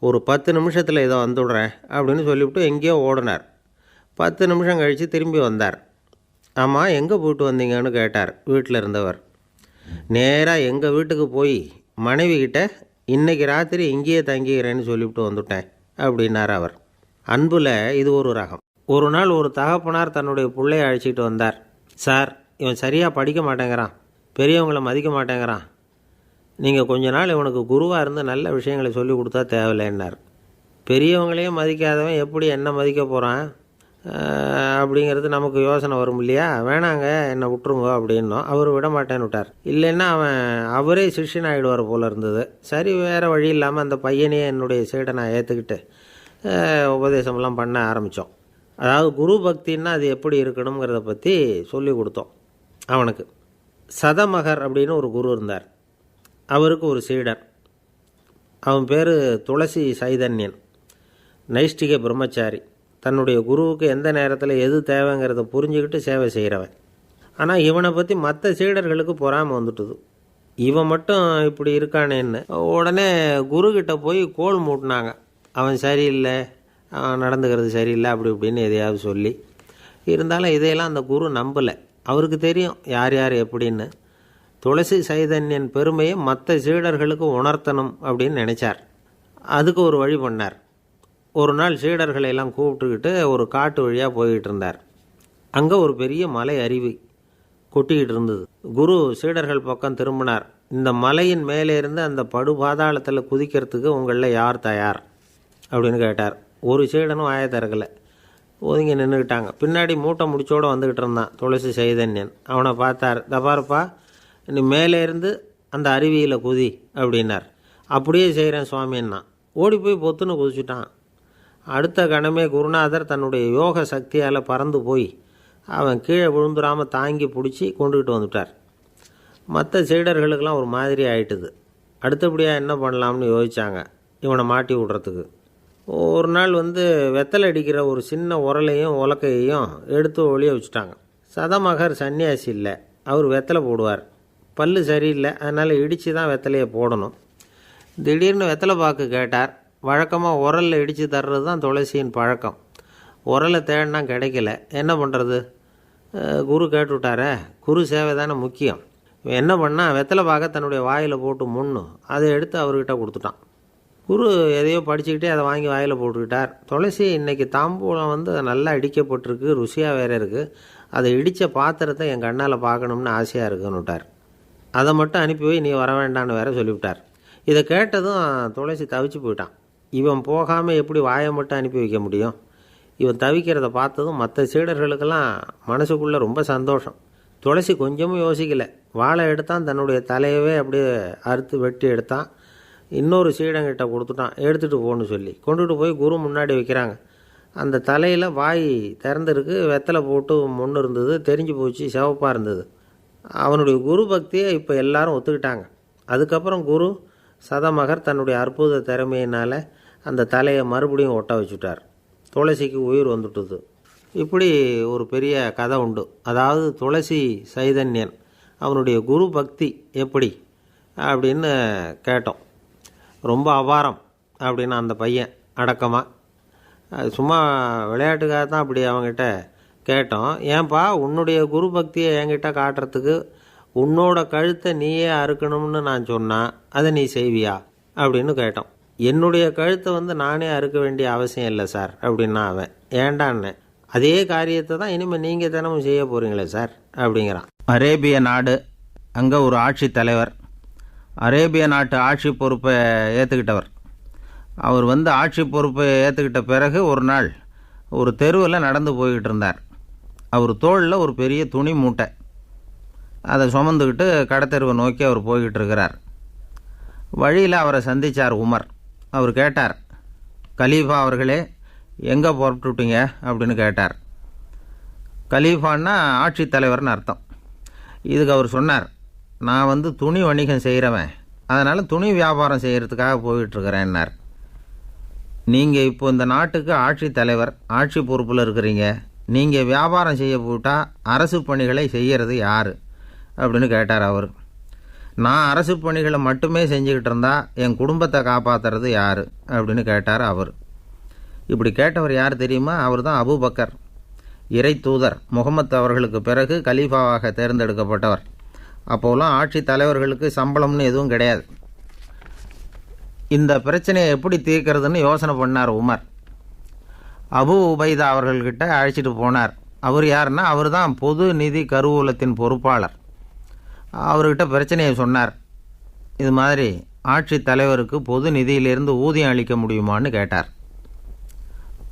Speaker 2: ஒரு 10 நிமிஷத்தில் இதை வந்துவிடுறேன் அப்படின்னு சொல்லிவிட்டு எங்கேயோ ஓடினார். 10 நிமிஷம் கழித்து திரும்பி வந்தார். ஆமாம், எங்கே போயிட்டு வந்தீங்கன்னு கேட்டார் வீட்டில் இருந்தவர். நேராக எங்கள் வீட்டுக்கு போய் மனைவிக்கிட்ட இன்றைக்கி ராத்திரி இங்கேயே தங்கிக்கிறேன்னு சொல்லிவிட்டு வந்துவிட்டேன் அப்படின்னார் அவர். அன்பில் இது ஒரு ரகம். ஒரு நாள் ஒரு தகப்பனார் தன்னுடைய பிள்ளையை அழைச்சிட்டு வந்தார். சார், இவன் சரியாக படிக்க மாட்டேங்கிறான், பெரியவங்களை மதிக்க மாட்டேங்கிறான், நீங்கள் கொஞ்ச நாள் இவனுக்கு குருவாக இருந்து நல்ல விஷயங்களை சொல்லி கொடுத்தா தேவையில்லைன்னார். பெரியவங்களையும் மதிக்காதவன் எப்படி என்ன மதிக்க போகிறான் அப்படிங்கிறது நமக்கு யோசனை வரும் இல்லையா? வேணாங்க, என்னை விட்டுருங்க அப்படின்னோம். அவர் விட மாட்டேன்னு விட்டார். இல்லைன்னா அவரே சிஷ்யன் ஆகிடுவார் போல் இருந்தது. சரி, வேறு வழி இல்லாமல் அந்த பையனையே என்னுடைய சீடை நான் ஏற்றுக்கிட்டு உபதேசமெல்லாம் பண்ண ஆரம்பித்தோம். அதாவது குரு பக்தின்னா அது எப்படி இருக்கணுங்கிறத பற்றி சொல்லி கொடுத்தோம் அவனுக்கு. சதமகர் அப்படின்னு ஒரு குரு இருந்தார். அவருக்கு ஒரு சீடர். அவன் பேர் துளசி சைதன்யன், நைஷ்டிக பிரம்மச்சாரி. தன்னுடைய குருவுக்கு எந்த நேரத்தில் எது தேவைங்கிறத புரிஞ்சுக்கிட்டு சேவை செய்கிறவன். ஆனால் இவனை பற்றி மற்ற சீடர்களுக்கு பொறாமல் வந்துட்டுது. இவன் மட்டும் இப்படி இருக்கானேன்னு உடனே குருக்கிட்ட போய் கோல் மூட்டினாங்க. அவன் சரியில்லை, அவன் நடந்துக்கிறது சரியில்லை, அப்படி இப்படின்னு எதையாவது சொல்லி. இருந்தாலும் இதையெல்லாம் அந்த குரு நம்பலை. அவருக்கு தெரியும் யார் யார் எப்படின்னு. துளசி சைதன்யன் பெருமையை மற்ற சீடர்களுக்கு உணர்த்தணும் அப்படின்னு நினச்சார். அதுக்கு ஒரு வழி பண்ணார். ஒரு நாள் சீடர்களை எல்லாம் கூப்பிட்டுக்கிட்டு ஒரு காட்டு வழியாக போய்கிட்டு இருந்தார். அங்கே ஒரு பெரிய மலை அருவி கொட்டிக்கிட்டு இருந்தது. குரு சீடர்கள் பக்கம் திரும்பினார். இந்த மலையின் மேலே இருந்து அந்த படுபாதாளத்தில் குதிக்கிறதுக்கு உங்களில் யார் தயார் அப்படின்னு கேட்டார். ஒரு சீடனும் வாயை திறக்கலை, ஒதுங்கி நின்றுக்கிட்டாங்க. பின்னாடி மூட்டை முடிச்சோடு வந்துக்கிட்டு இருந்தான் துளசி சைதன்யன். அவனை பார்த்தார். தபாரப்பா, நீ மேலே இருந்து அந்த அருவியில் குதி அப்படின்னார். அப்படியே செய்கிறேன் சுவாமின்னா ஓடி போய் பொத்துன்னு குதிச்சுட்டான். அடுத்த கணமே குருநாதர் தன்னுடைய யோக சக்தியால் பறந்து போய் அவன் கீழே விழுந்துடாமல் தாங்கி பிடிச்சி கொண்டுக்கிட்டு வந்துட்டார். மற்ற சீடர்களுக்கெல்லாம் ஒரு மாதிரி ஆயிட்டுது. அடுத்தபடியாக என்ன பண்ணலாம்னு யோசித்தாங்க இவனை மாட்டி விடுறதுக்கு. ஒரு நாள் வெத்தலை அடிக்கிற ஒரு சின்ன உரலையும் உலக்கையையும் எடுத்து ஒளிய வச்சுட்டாங்க. சதமகர் சன்னியாசி இல்லை, அவர் வெத்தலை போடுவார். பல்லு சரியில்லை, அதனால் இடித்து தான் வெத்தலையை போடணும். திடீர்னு வெத்தலை பாக்கு கேட்டார். வழக்கமாக உரலில் இடித்து தர்றது தான் துளசியின் பழக்கம். உரலை தேடினா கிடைக்கல, என்ன பண்ணுறது? குரு கேட்டுவிட்டாரே, குரு சேவை தானே முக்கியம். இவன் என்ன பண்ணால் வெத்தலை பாக்க தன்னுடைய வாயில் போட்டு முன்னு அதை எடுத்து அவர்கிட்ட கொடுத்துட்டான். குரு எதையோ படிச்சுக்கிட்டே அதை வாங்கி வாயில் போட்டுக்கிட்டார். துளசி இன்றைக்கி தாம்பூலம் வந்து நல்லா இடிக்கப்பட்டிருக்கு, ருசியாக வேறு இருக்குது, அதை இடித்த பாத்திரத்தை என் கண்ணால் பார்க்கணும்னு ஆசையாக இருக்குன்னு விட்டார். அதை மட்டும் அனுப்பி போய் நீ வர வேண்டான்னு வேற சொல்லிவிட்டார். இதை கேட்டதும் துளசி தவிச்சு போயிட்டான். இவன் போகாமல் எப்படி வாயை மட்டும் அனுப்பி வைக்க முடியும்? இவன் தவிக்கிறத பார்த்ததும் மற்ற சீடர்களுக்கெல்லாம் மனசுக்குள்ளே ரொம்ப சந்தோஷம். துளசி கொஞ்சமும் யோசிக்கலை. வாழை எடுத்தான், தன்னுடைய தலையவே அப்படியே அறுத்து வெட்டி எடுத்தான். இன்னொரு சீடங்கிட்ட கொடுத்துட்டான், எடுத்துகிட்டு போன்னு சொல்லி கொண்டுட்டு போய் குரு முன்னாடி வைக்கிறாங்க. அந்த தலையில் வாய் திறந்துருக்கு, வெத்தலை போட்டு முன்னு இருந்தது, தெரிஞ்சு போச்சு, சிவப்பாக இருந்தது. அவனுடைய குரு பக்தியை இப்போ எல்லாரும் ஒத்துக்கிட்டாங்க. அதுக்கப்புறம் குரு சதமகர் தன்னுடைய அற்புத திறமையினால் அந்த தலையை மறுபடியும் ஒட்ட வச்சுட்டார். துளசிக்கு உயிர் வந்துட்டுது. இப்படி ஒரு பெரிய கதை உண்டு. அதாவது துளசி சைதன்யன் அவனுடைய குரு பக்தி எப்படி அப்படின்னு கேட்டோம். ரொம்ப அபாரம் அப்படின்னு அந்த பையன் அடக்கமாக, சும்மா விளையாட்டுக்காக தான் அப்படி அவங்ககிட்ட கேட்டோம். ஏன்பா உன்னுடைய குரு பக்தியை என்கிட்ட காட்டுறதுக்கு உன்னோட கழுத்தை நீயே அறுக்கணும்னு நான் சொன்னால் அதை நீ செய்வியா அப்படின்னு கேட்டோம். என்னுடைய கழுத்தை வந்து நானே அறுக்க வேண்டிய அவசியம் இல்லை சார் அப்படின்னா அவன். ஏண்டான்னு, அதே காரியத்தை தான் இனிமேல் நீங்கள் தினமும் செய்ய போகிறீங்களே சார் அப்படிங்கிறான்.
Speaker 3: அரேபிய நாடு, அங்கே ஒரு ஆட்சி தலைவர், அரேபிய நாட்டு ஆட்சி பொறுப்பை ஏற்றுக்கிட்டவர். அவர் வந்து ஆட்சி பொறுப்பை ஏற்றுக்கிட்ட பிறகு ஒரு நாள் ஒரு தெருவில் நடந்து போய்கிட்டு இருந்தார். அவர் தோளில் ஒரு பெரிய துணி மூட்டை, அதை சுமந்துக்கிட்டு கடத்தெருவை நோக்கி அவர் போய்கிட்டு இருக்கிறார். வழியில் அவரை சந்தித்தார் உமர். அவர் கேட்டார், கலீஃபா அவர்களே எங்கே புறப்பட்டுட்டீங்க அப்படின்னு கேட்டார். கலீஃபான்னா ஆட்சி தலைவர்னு அர்த்தம். இதுக்கு அவர் சொன்னார், நான் வந்து துணி வணிகம் செய்கிறவன், அதனால் துணி வியாபாரம் செய்கிறதுக்காக போயிட்டுருக்கிறேன்னார். நீங்கள் இப்போ இந்த நாட்டுக்கு ஆட்சி தலைவர், ஆட்சி பொறுப்பில் இருக்கிறீங்க, நீங்கள் வியாபாரம் செய்ய போட்டால் அரசு பணிகளை செய்கிறது யார் அப்படின்னு கேட்டார் அவர். நான் அரசு பணிகளை மட்டுமே செஞ்சுக்கிட்டு இருந்தால் என் குடும்பத்தை காப்பாற்றுறது யார் அப்படின்னு கேட்டார் அவர். இப்படி கேட்டவர் யார் தெரியுமா? அவர் தான் அபூபக்கர், இறை தூதர் முகமது அவர்களுக்கு பிறகு கலீஃபாவாக தேர்ந்தெடுக்கப்பட்டவர். அப்போலாம் ஆட்சி தலைவர்களுக்கு சம்பளம்னு எதுவும் கிடையாது. இந்த பிரச்சனையை எப்படி தீர்க்கிறதுன்னு யோசனை பண்ணார் உமர். அபு உபைதா அவர்கள்கிட்ட அழைச்சிட்டு போனார். அவர் யாருன்னா, அவர் தான் பொது நிதி கருவூலத்தின் பொறுப்பாளர். அவர்கிட்ட பிரச்சனையை சொன்னார். இது மாதிரி ஆட்சி தலைவருக்கு பொது நிதியிலிருந்து ஊதியம் அளிக்க முடியுமான்னு கேட்டார்.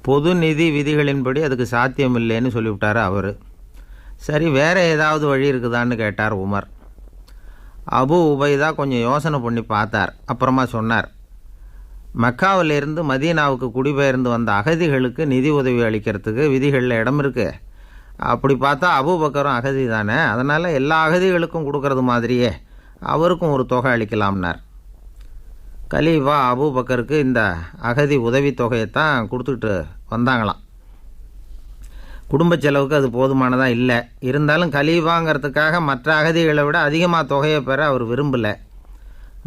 Speaker 3: பொது நிதி விதிகளின்படி அதுக்கு சாத்தியம் இல்லைன்னு சொல்லிவிட்டார் அவர். சரி, வேறு ஏதாவது வழி இருக்குதான்னு கேட்டார் உமர். அபு உபைதா கொஞ்சம் யோசனை பண்ணி பார்த்தார். அப்புறமா சொன்னார், மக்காவிலிருந்து மதீனாவுக்கு குடிபெயர்ந்து வந்த அகதிகளுக்கு நிதி உதவி அளிக்கிறதுக்கு விதிகளில் இடம் இருக்குது. அப்படி பார்த்தா அபூபக்கரும் அகதி தானே, அதனால் எல்லா அகதிகளுக்கும் கொடுக்கறது மாதிரியே அவருக்கும் ஒரு தொகை அளிக்கலாம்னார். கலீஃபா அபூபக்கருக்கு இந்த அகதி உதவித்தொகையைத்தான் கொடுத்துட்டு வந்தாங்களாம். குடும்ப செலவுக்கு அது போதுமானதாக இல்லை. இருந்தாலும் கலீஃபாங்கிறதுக்காக மற்ற அகதிகளை விட அதிகமாக தொகையை பெற அவர் விரும்பலை.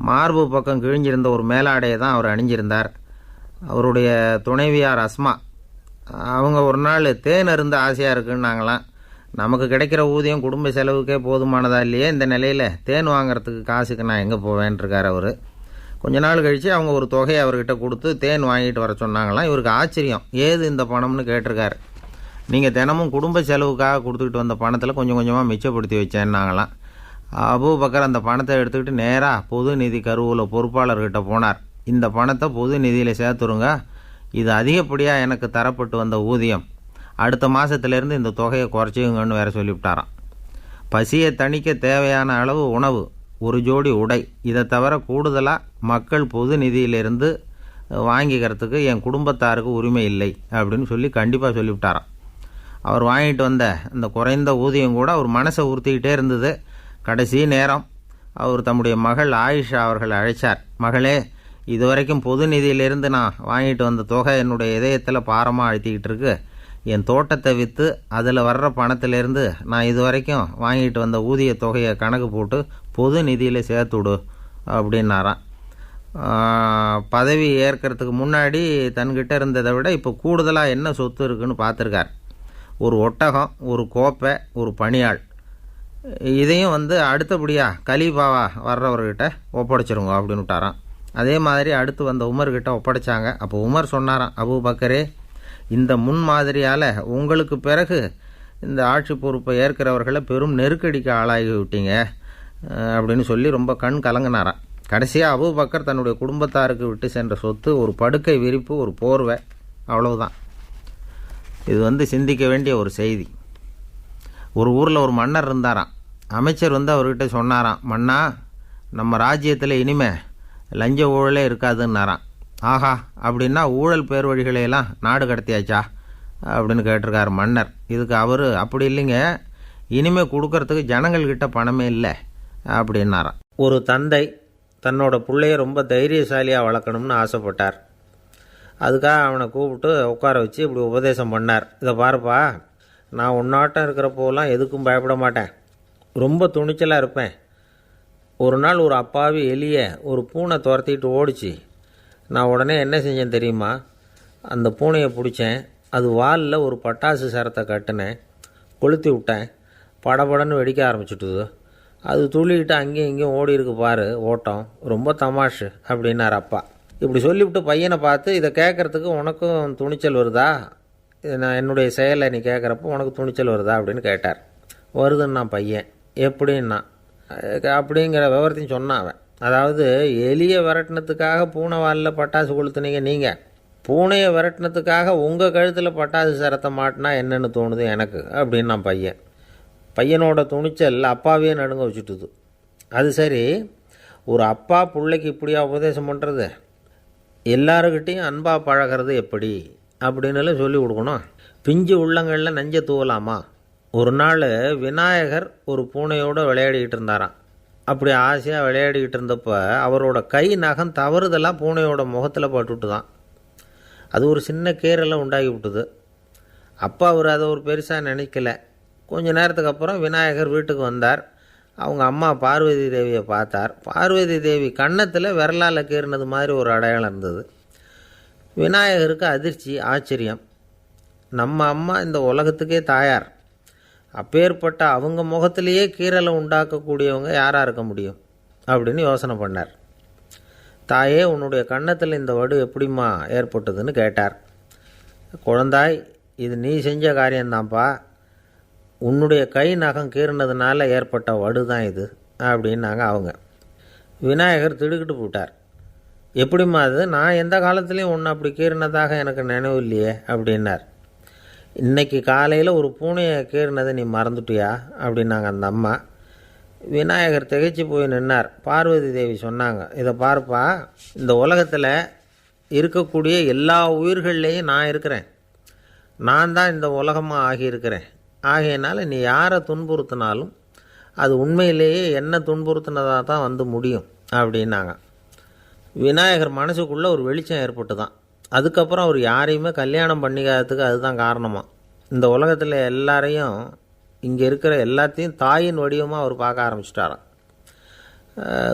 Speaker 3: மார்பு பக்கம் கிழிஞ்சிருந்த ஒரு மேலாடையை தான் அவர் அணிஞ்சிருந்தார். அவருடைய துணைவியார் அஸ்மா, அவங்க ஒரு நாள் தேன் அருந்த ஆசையாக இருக்குன்னாங்களாம். நமக்கு கிடைக்கிற ஊதியம் குடும்ப செலவுக்கே போதுமானதா இல்லையே, இந்த நிலையில் தேன் வாங்கிறதுக்கு காசுக்கு நான் எங்கே போவேன்ருக்கார் அவர். கொஞ்ச நாள் கழித்து அவங்க ஒரு தொகையை அவர்கிட்ட கொடுத்து தேன் வாங்கிட்டு வர சொன்னாங்களாம். இவருக்கு ஆச்சரியம், ஏது இந்த பணம்னு கேட்டிருக்காரு. நீங்கள் தினமும் குடும்ப செலவுக்காக கொடுத்துக்கிட்டு வந்த பணத்தில் கொஞ்சம் கொஞ்சமாக மிச்சப்படுத்தி வச்சேன்னாங்களாம். அபூபக்கர் அந்த பணத்தை எடுத்துக்கிட்டு நேராக பொது நிதி கருவூல பொறுப்பாளர்கிட்ட போனார். இந்த பணத்தை பொது நிதியில் சேர்த்துருங்க, இது அதிகப்படியாக எனக்கு தரப்பட்டு வந்த ஊதியம், அடுத்த மாதத்துலேருந்து இந்த தொகையை குறைச்சிங்கன்னு வேறு சொல்லிவிட்டாராம். பசியை தணிக்க தேவையான அளவு உணவு, ஒரு ஜோடி உடை, இதை தவிர கூடுதலாக மக்கள் பொது நிதியிலிருந்து வாங்கிக்கிறதுக்கு என் குடும்பத்தாருக்கு உரிமை இல்லை அப்படின்னு சொல்லி கண்டிப்பாக சொல்லிவிட்டாராம். அவர் வாங்கிட்டு வந்த அந்த குறைந்த ஊதியம் கூட அவர் மனசை உறுத்திக்கிட்டே இருந்தது. கடைசி நேரம் அவர் தம்முடைய மகள் ஆயிஷா அவர்களை அழைச்சார். மகளே, இதுவரைக்கும் பொது நிதியிலிருந்து நான் வாங்கிட்டு வந்த தொகை என்னுடைய இதயத்தில் பாரமாக அழுத்திக்கிட்டு இருக்கு. என் தோட்டத்தை விற்று அதில் வர்ற பணத்திலேருந்து நான் இதுவரைக்கும் வாங்கிட்டு வந்த ஊதிய தொகையை கணக்கு போட்டு பொது நிதியில் சேர்த்துவிடு அப்படின்னாராம். பதவி ஏற்கிறதுக்கு முன்னாடி தன்கிட்ட இருந்ததை விட இப்போ கூடுதலாக என்ன சொத்து இருக்குன்னு பார்த்துருக்கார். ஒரு ஒட்டகம், ஒரு கோப்பை, ஒரு பணியாள், இதையும் அடுத்தபடியாக கலீஃபாவா வர்றவர்கிட்ட ஒப்படைச்சிருங்க அப்படின்னு விட்டாராம். அதே மாதிரி அடுத்து வந்த உமர்கிட்ட ஒப்படைச்சாங்க. அப்போ உமர் சொன்னாராம், அபூபக்கரே, இந்த முன்மாதிரியால் உங்களுக்கு பிறகு இந்த ஆட்சி பொறுப்பை ஏற்கிறவர்களை பெரும் நெருக்கடிக்கு ஆளாகி விட்டீங்க அப்படின்னு சொல்லி ரொம்ப கண் கலங்கினாராம். கடைசியாக அபூபக்கர் தன்னுடைய குடும்பத்தாருக்கு விட்டு சென்ற சொத்து ஒரு படுக்கை விரிப்பு, ஒரு போர்வை, அவ்வளவுதான். இது சிந்திக்க வேண்டிய ஒரு செய்தி. ஒரு ஊரில் ஒரு மன்னர் இருந்தாராம். அமைச்சர் அவர்கிட்ட சொன்னாராம், மன்னா, நம்ம ராஜ்யத்தில் இனிமே லஞ்ச ஊழலே இருக்காதுன்னாராம். ஆஹா, அப்படின்னா ஊழல் பேர் வழிகளையெல்லாம் நாடு கடத்தியாச்சா அப்படின்னு கேட்டிருக்காரு மன்னர். இதுக்கு அவர், அப்படி இல்லைங்க, இனிமேல் கொடுக்கறதுக்கு ஜனங்கள்கிட்ட பணமே இல்லை அப்படின்னாராம்.
Speaker 2: ஒரு தந்தை தன்னோட பிள்ளைய ரொம்ப தைரியசாலியாக வளர்க்கணும்னு ஆசைப்பட்டார். அதுக்காக அவனை கூப்பிட்டு உட்கார வச்சு இப்படி உபதேசம் பண்ணார். இதை பாருப்பா, நான் உன்னாட்டம் இருக்கிறப்போலாம் எதுக்கும் பயப்பட மாட்டேன், ரொம்ப துணிச்சலாக இருப்பேன். ஒரு நாள் ஒரு அப்பாவி எலியை ஒரு பூனை துரத்திட்டு ஓடிச்சு. நான் உடனே என்ன செஞ்சேன் தெரியுமா? அந்த பூனையை பிடிச்சேன், அது வாலில் ஒரு பட்டாசு சரத்தை கட்டினேன், கொளுத்தி விட்டேன், படபடன்னு வெடிக்க ஆரம்பிச்சுட்டுது. அது துள்ளிக்கிட்டு அங்கேயும் இங்கேயும் ஓடி இருக்கு பாரு ஓட்டம், ரொம்ப தமாஷு அப்படின்னார் அப்பா. இப்படி சொல்லிவிட்டு பையனை பார்த்து, இதை கேட்குறதுக்கு உனக்கும் துணிச்சல் வருதா? நான் என்னுடைய செயலை நீ கேட்குறப்போ உனக்கு துணிச்சல் வருதா அப்படின்னு கேட்டார். வருதுன்னா பையன். எப்படின்னா அப்படிங்கிற விவரத்தையும் சொன்னான் அவன். அதாவது, எலியை விரட்டினத்துக்காக பூனை வாலில் பட்டாசு கொளுத்துனீங்க நீங்கள், பூனையை விரட்டினத்துக்காக உங்கள் கழுத்தில் பட்டாசு சரத்தை மாட்டினா என்னென்னு தோணுது எனக்கு அப்படின்னு நான் பையன். பையனோட துணிச்சல் அப்பாவே நடுங்க வச்சுட்டுது. அது சரி, ஒரு அப்பா பிள்ளைக்கு இப்படியா உபதேசம் பண்ணுறது? எல்லாருக்கிட்டையும் அன்பாக பழகிறது எப்படி அப்படின்னு சொல்லி கொடுக்கணும். பிஞ்சு உள்ளங்களில் நஞ்சை தூவலாமா? ஒரு நாள் விநாயகர் ஒரு பூனையோடு விளையாடிக்கிட்டு இருந்தாராம். அப்படி ஆசையாக விளையாடிக்கிட்டு இருந்தப்போ அவரோட கை நகம் தவறுதெல்லாம் பூனையோட முகத்தில் பட்டுட்டு தான். அது ஒரு சின்ன கீறலை உண்டாகி விட்டுது. அப்பா அவர் அதை ஒரு பெருசாக நினைக்கல. கொஞ்ச நேரத்துக்கு அப்புறம் விநாயகர் வீட்டுக்கு வந்தார். அவங்க அம்மா பார்வதி தேவியை பார்த்தார். பார்வதி தேவி கன்னத்தில் விரலால் கீறினது மாதிரி ஒரு அடையாளம் இருந்தது. விநாயகருக்கு அதிர்ச்சி, ஆச்சரியம். நம்ம அம்மா இந்த உலகத்துக்கே தாயார், அப்பேற்பட்ட அவங்க முகத்திலேயே கீறலை உண்டாக்கக்கூடியவங்க யாராக இருக்க முடியும் அப்படின்னு யோசனை பண்ணார். தாயே, உன்னுடைய கன்னத்தில் இந்த வடு எப்படிம்மா ஏற்பட்டதுன்னு கேட்டார். குழந்தாய், இது நீ செஞ்ச காரியம்தான்ப்பா, உன்னுடைய கை நகம் கீறினதுனால ஏற்பட்ட வடு தான் இது அப்படின்னாங்க அவங்க. விநாயகர் திடுக்கிட்டு போட்டார். எப்படிம்மா அது? நான் எந்த காலத்துலேயும் ஒன்று அப்படி கீறினதாக எனக்கு நினைவு இல்லையே அப்படின்னார். இன்றைக்கி காலையில் ஒரு பூனையை கீறினதை நீ மறந்துட்டியா அப்படின்னாங்க அந்த அம்மா. விநாயகர் திகைச்சு போய் நின்னார். பார்வதி தேவி சொன்னாங்க, இதை பார்ப்பா, இந்த உலகத்தில் இருக்கக்கூடிய எல்லா உயிர்கள்லேயும் நான் இருக்கிறேன், நான் தான் இந்த உலகமாக ஆகியிருக்கிறேன். ஆகையினால நீ யாரை துன்புறுத்தினாலும் அது உண்மையிலேயே என்ன துன்புறுத்தினதாக தான் முடியும் அப்படின்னாங்க. விநாயகர் மனசுக்குள்ளே ஒரு வெளிச்சம் ஏற்பட்டு தான். அதுக்கப்புறம் அவர் யாரையுமே கல்யாணம் பண்ணிக்காததுக்கு அதுதான் காரணமாக. இந்த உலகத்தில் எல்லாரையும், இங்கே இருக்கிற எல்லாத்தையும் தாயின் வடிவமாக அவர் பார்க்க ஆரம்பிச்சிட்டாராம்.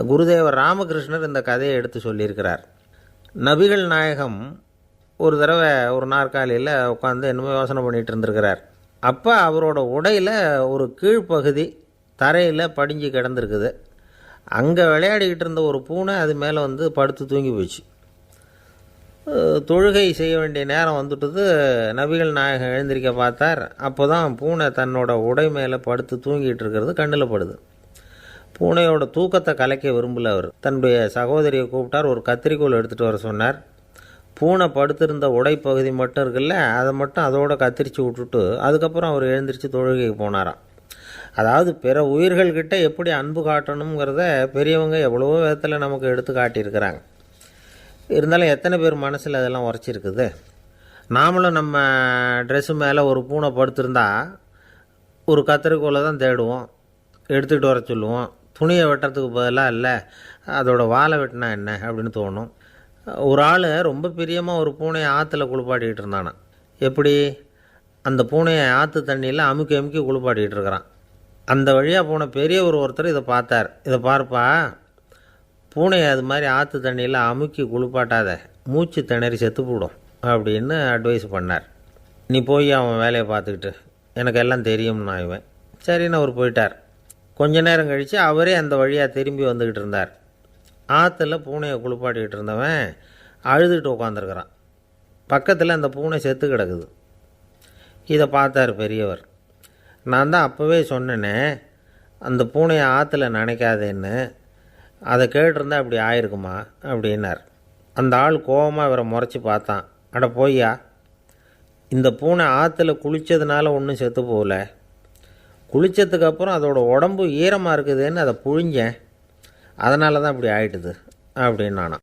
Speaker 2: குருதேவர் ராமகிருஷ்ணர் இந்த கதையை எடுத்து சொல்லியிருக்கிறார். நபிகள் நாயகம் ஒரு தடவை ஒரு நாற்காலியில் உட்காந்து என்னமோ யோசனை பண்ணிகிட்டு இருந்திருக்கிறார். அப்போ அவரோட உடையில் ஒரு கீழ்ப்பகுதி தரையில் படிஞ்சு கிடந்திருக்குது. அங்கே விளையாடிக்கிட்டு இருந்த ஒரு பூனை அது மேலே படுத்து தூங்கி போச்சு. தொழுகை செய்ய வேண்டிய நேரம் வந்துட்டது. நபிகள் நாயகம் எழுந்திருக்க பார்த்தார். அப்போ தான் பூனை தன்னோட உடை மேலே படுத்து தூங்கிட்டு இருக்கிறது கண்ணில் படுது. பூனையோட தூக்கத்தை கலைக்க விரும்பல அவர். தன்னுடைய சகோதரியை கூப்பிட்டார். ஒரு கத்திரிக்கோள் எடுத்துகிட்டு வர சொன்னார். பூனை படுத்திருந்த உடைப்பகுதி மட்டும் இருக்குல்ல, அதை மட்டும் அதோடு கத்திரிச்சு விட்டுட்டு அதுக்கப்புறம் அவர் எழுந்திரிச்சு தொழுகைக்கு போனாராம். அதாவது, பிற உயிர்கள்கிட்ட எப்படி அன்பு காட்டணுங்கிறத பெரியவங்க எவ்வளவோ விதத்தில் நமக்கு எடுத்து காட்டியிருக்கிறாங்க. இருந்தாலும் எத்தனை பேர் மனசில் அதெல்லாம் உரைச்சிருக்குது? நாமளும் நம்ம ட்ரெஸ்ஸு மேலே ஒரு பூனை படுத்திருந்தா ஒரு கத்திரிக்கோலை தான் தேடுவோம், எடுத்துக்கிட்டு வர சொல்லுவோம். துணியை வெட்டுறதுக்கு பதிலாக இல்லை அதோட வாழை வெட்டினா என்ன அப்படின்னு தோணும். ஒரு ஆள் ரொம்ப பிரியமாக ஒரு பூனையை ஆற்றுல குளிப்பாட்டிக்கிட்டு இருந்தானா. எப்படி? அந்த பூனையை ஆற்று தண்ணியில் அமுக்கி அமுக்கி குளிப்பாட்டிக்கிட்டு இருக்கிறான். அந்த வழியாக போன பெரியவர் ஒருத்தர் இதை பார்த்தார். இதை பார்ப்பா, பூனையை அது மாதிரி ஆற்று தண்ணியில் அமுக்கி குளிப்பாட்டாத, மூச்சு திணறி செத்து போடும் அப்படின்னு அட்வைஸ் பண்ணார். நீ போய் அவன் வேலையை பார்த்துக்கிட்டு, எனக்கு எல்லாம் தெரியும்னா இவன். சரின்னு அவர் போயிட்டார். கொஞ்ச நேரம் கழித்து அவரே அந்த வழியாக திரும்பி வந்துக்கிட்டு இருந்தார். ஆற்றுல பூனையை குளிப்பாட்டிக்கிட்டு இருந்தவன் அழுதுகிட்டு உட்காந்துருக்கிறான். பக்கத்தில் அந்த பூனை செத்து கிடக்குது. இதை பார்த்தார் பெரியவர். நான் தான் அப்போவே சொன்னேனே அந்த பூனையை ஆற்றுல நினைக்காதேன்னு, அதை கேட்டிருந்தா அப்படி ஆயிருக்குமா அப்படின்னார். அந்த ஆள் கோபமாக இவரை முறைச்சி பார்த்தான். அட போய்யா, இந்த பூனை ஆற்றுல குளித்ததுனால ஒன்றும் செத்து போகல, குளித்ததுக்கப்புறம் அதோட உடம்பு ஈரமாக இருக்குதுன்னு அதை புழிஞ்சேன், அதனால தான் இப்படி ஆயிட்டுது அப்படின்னு நானாம்.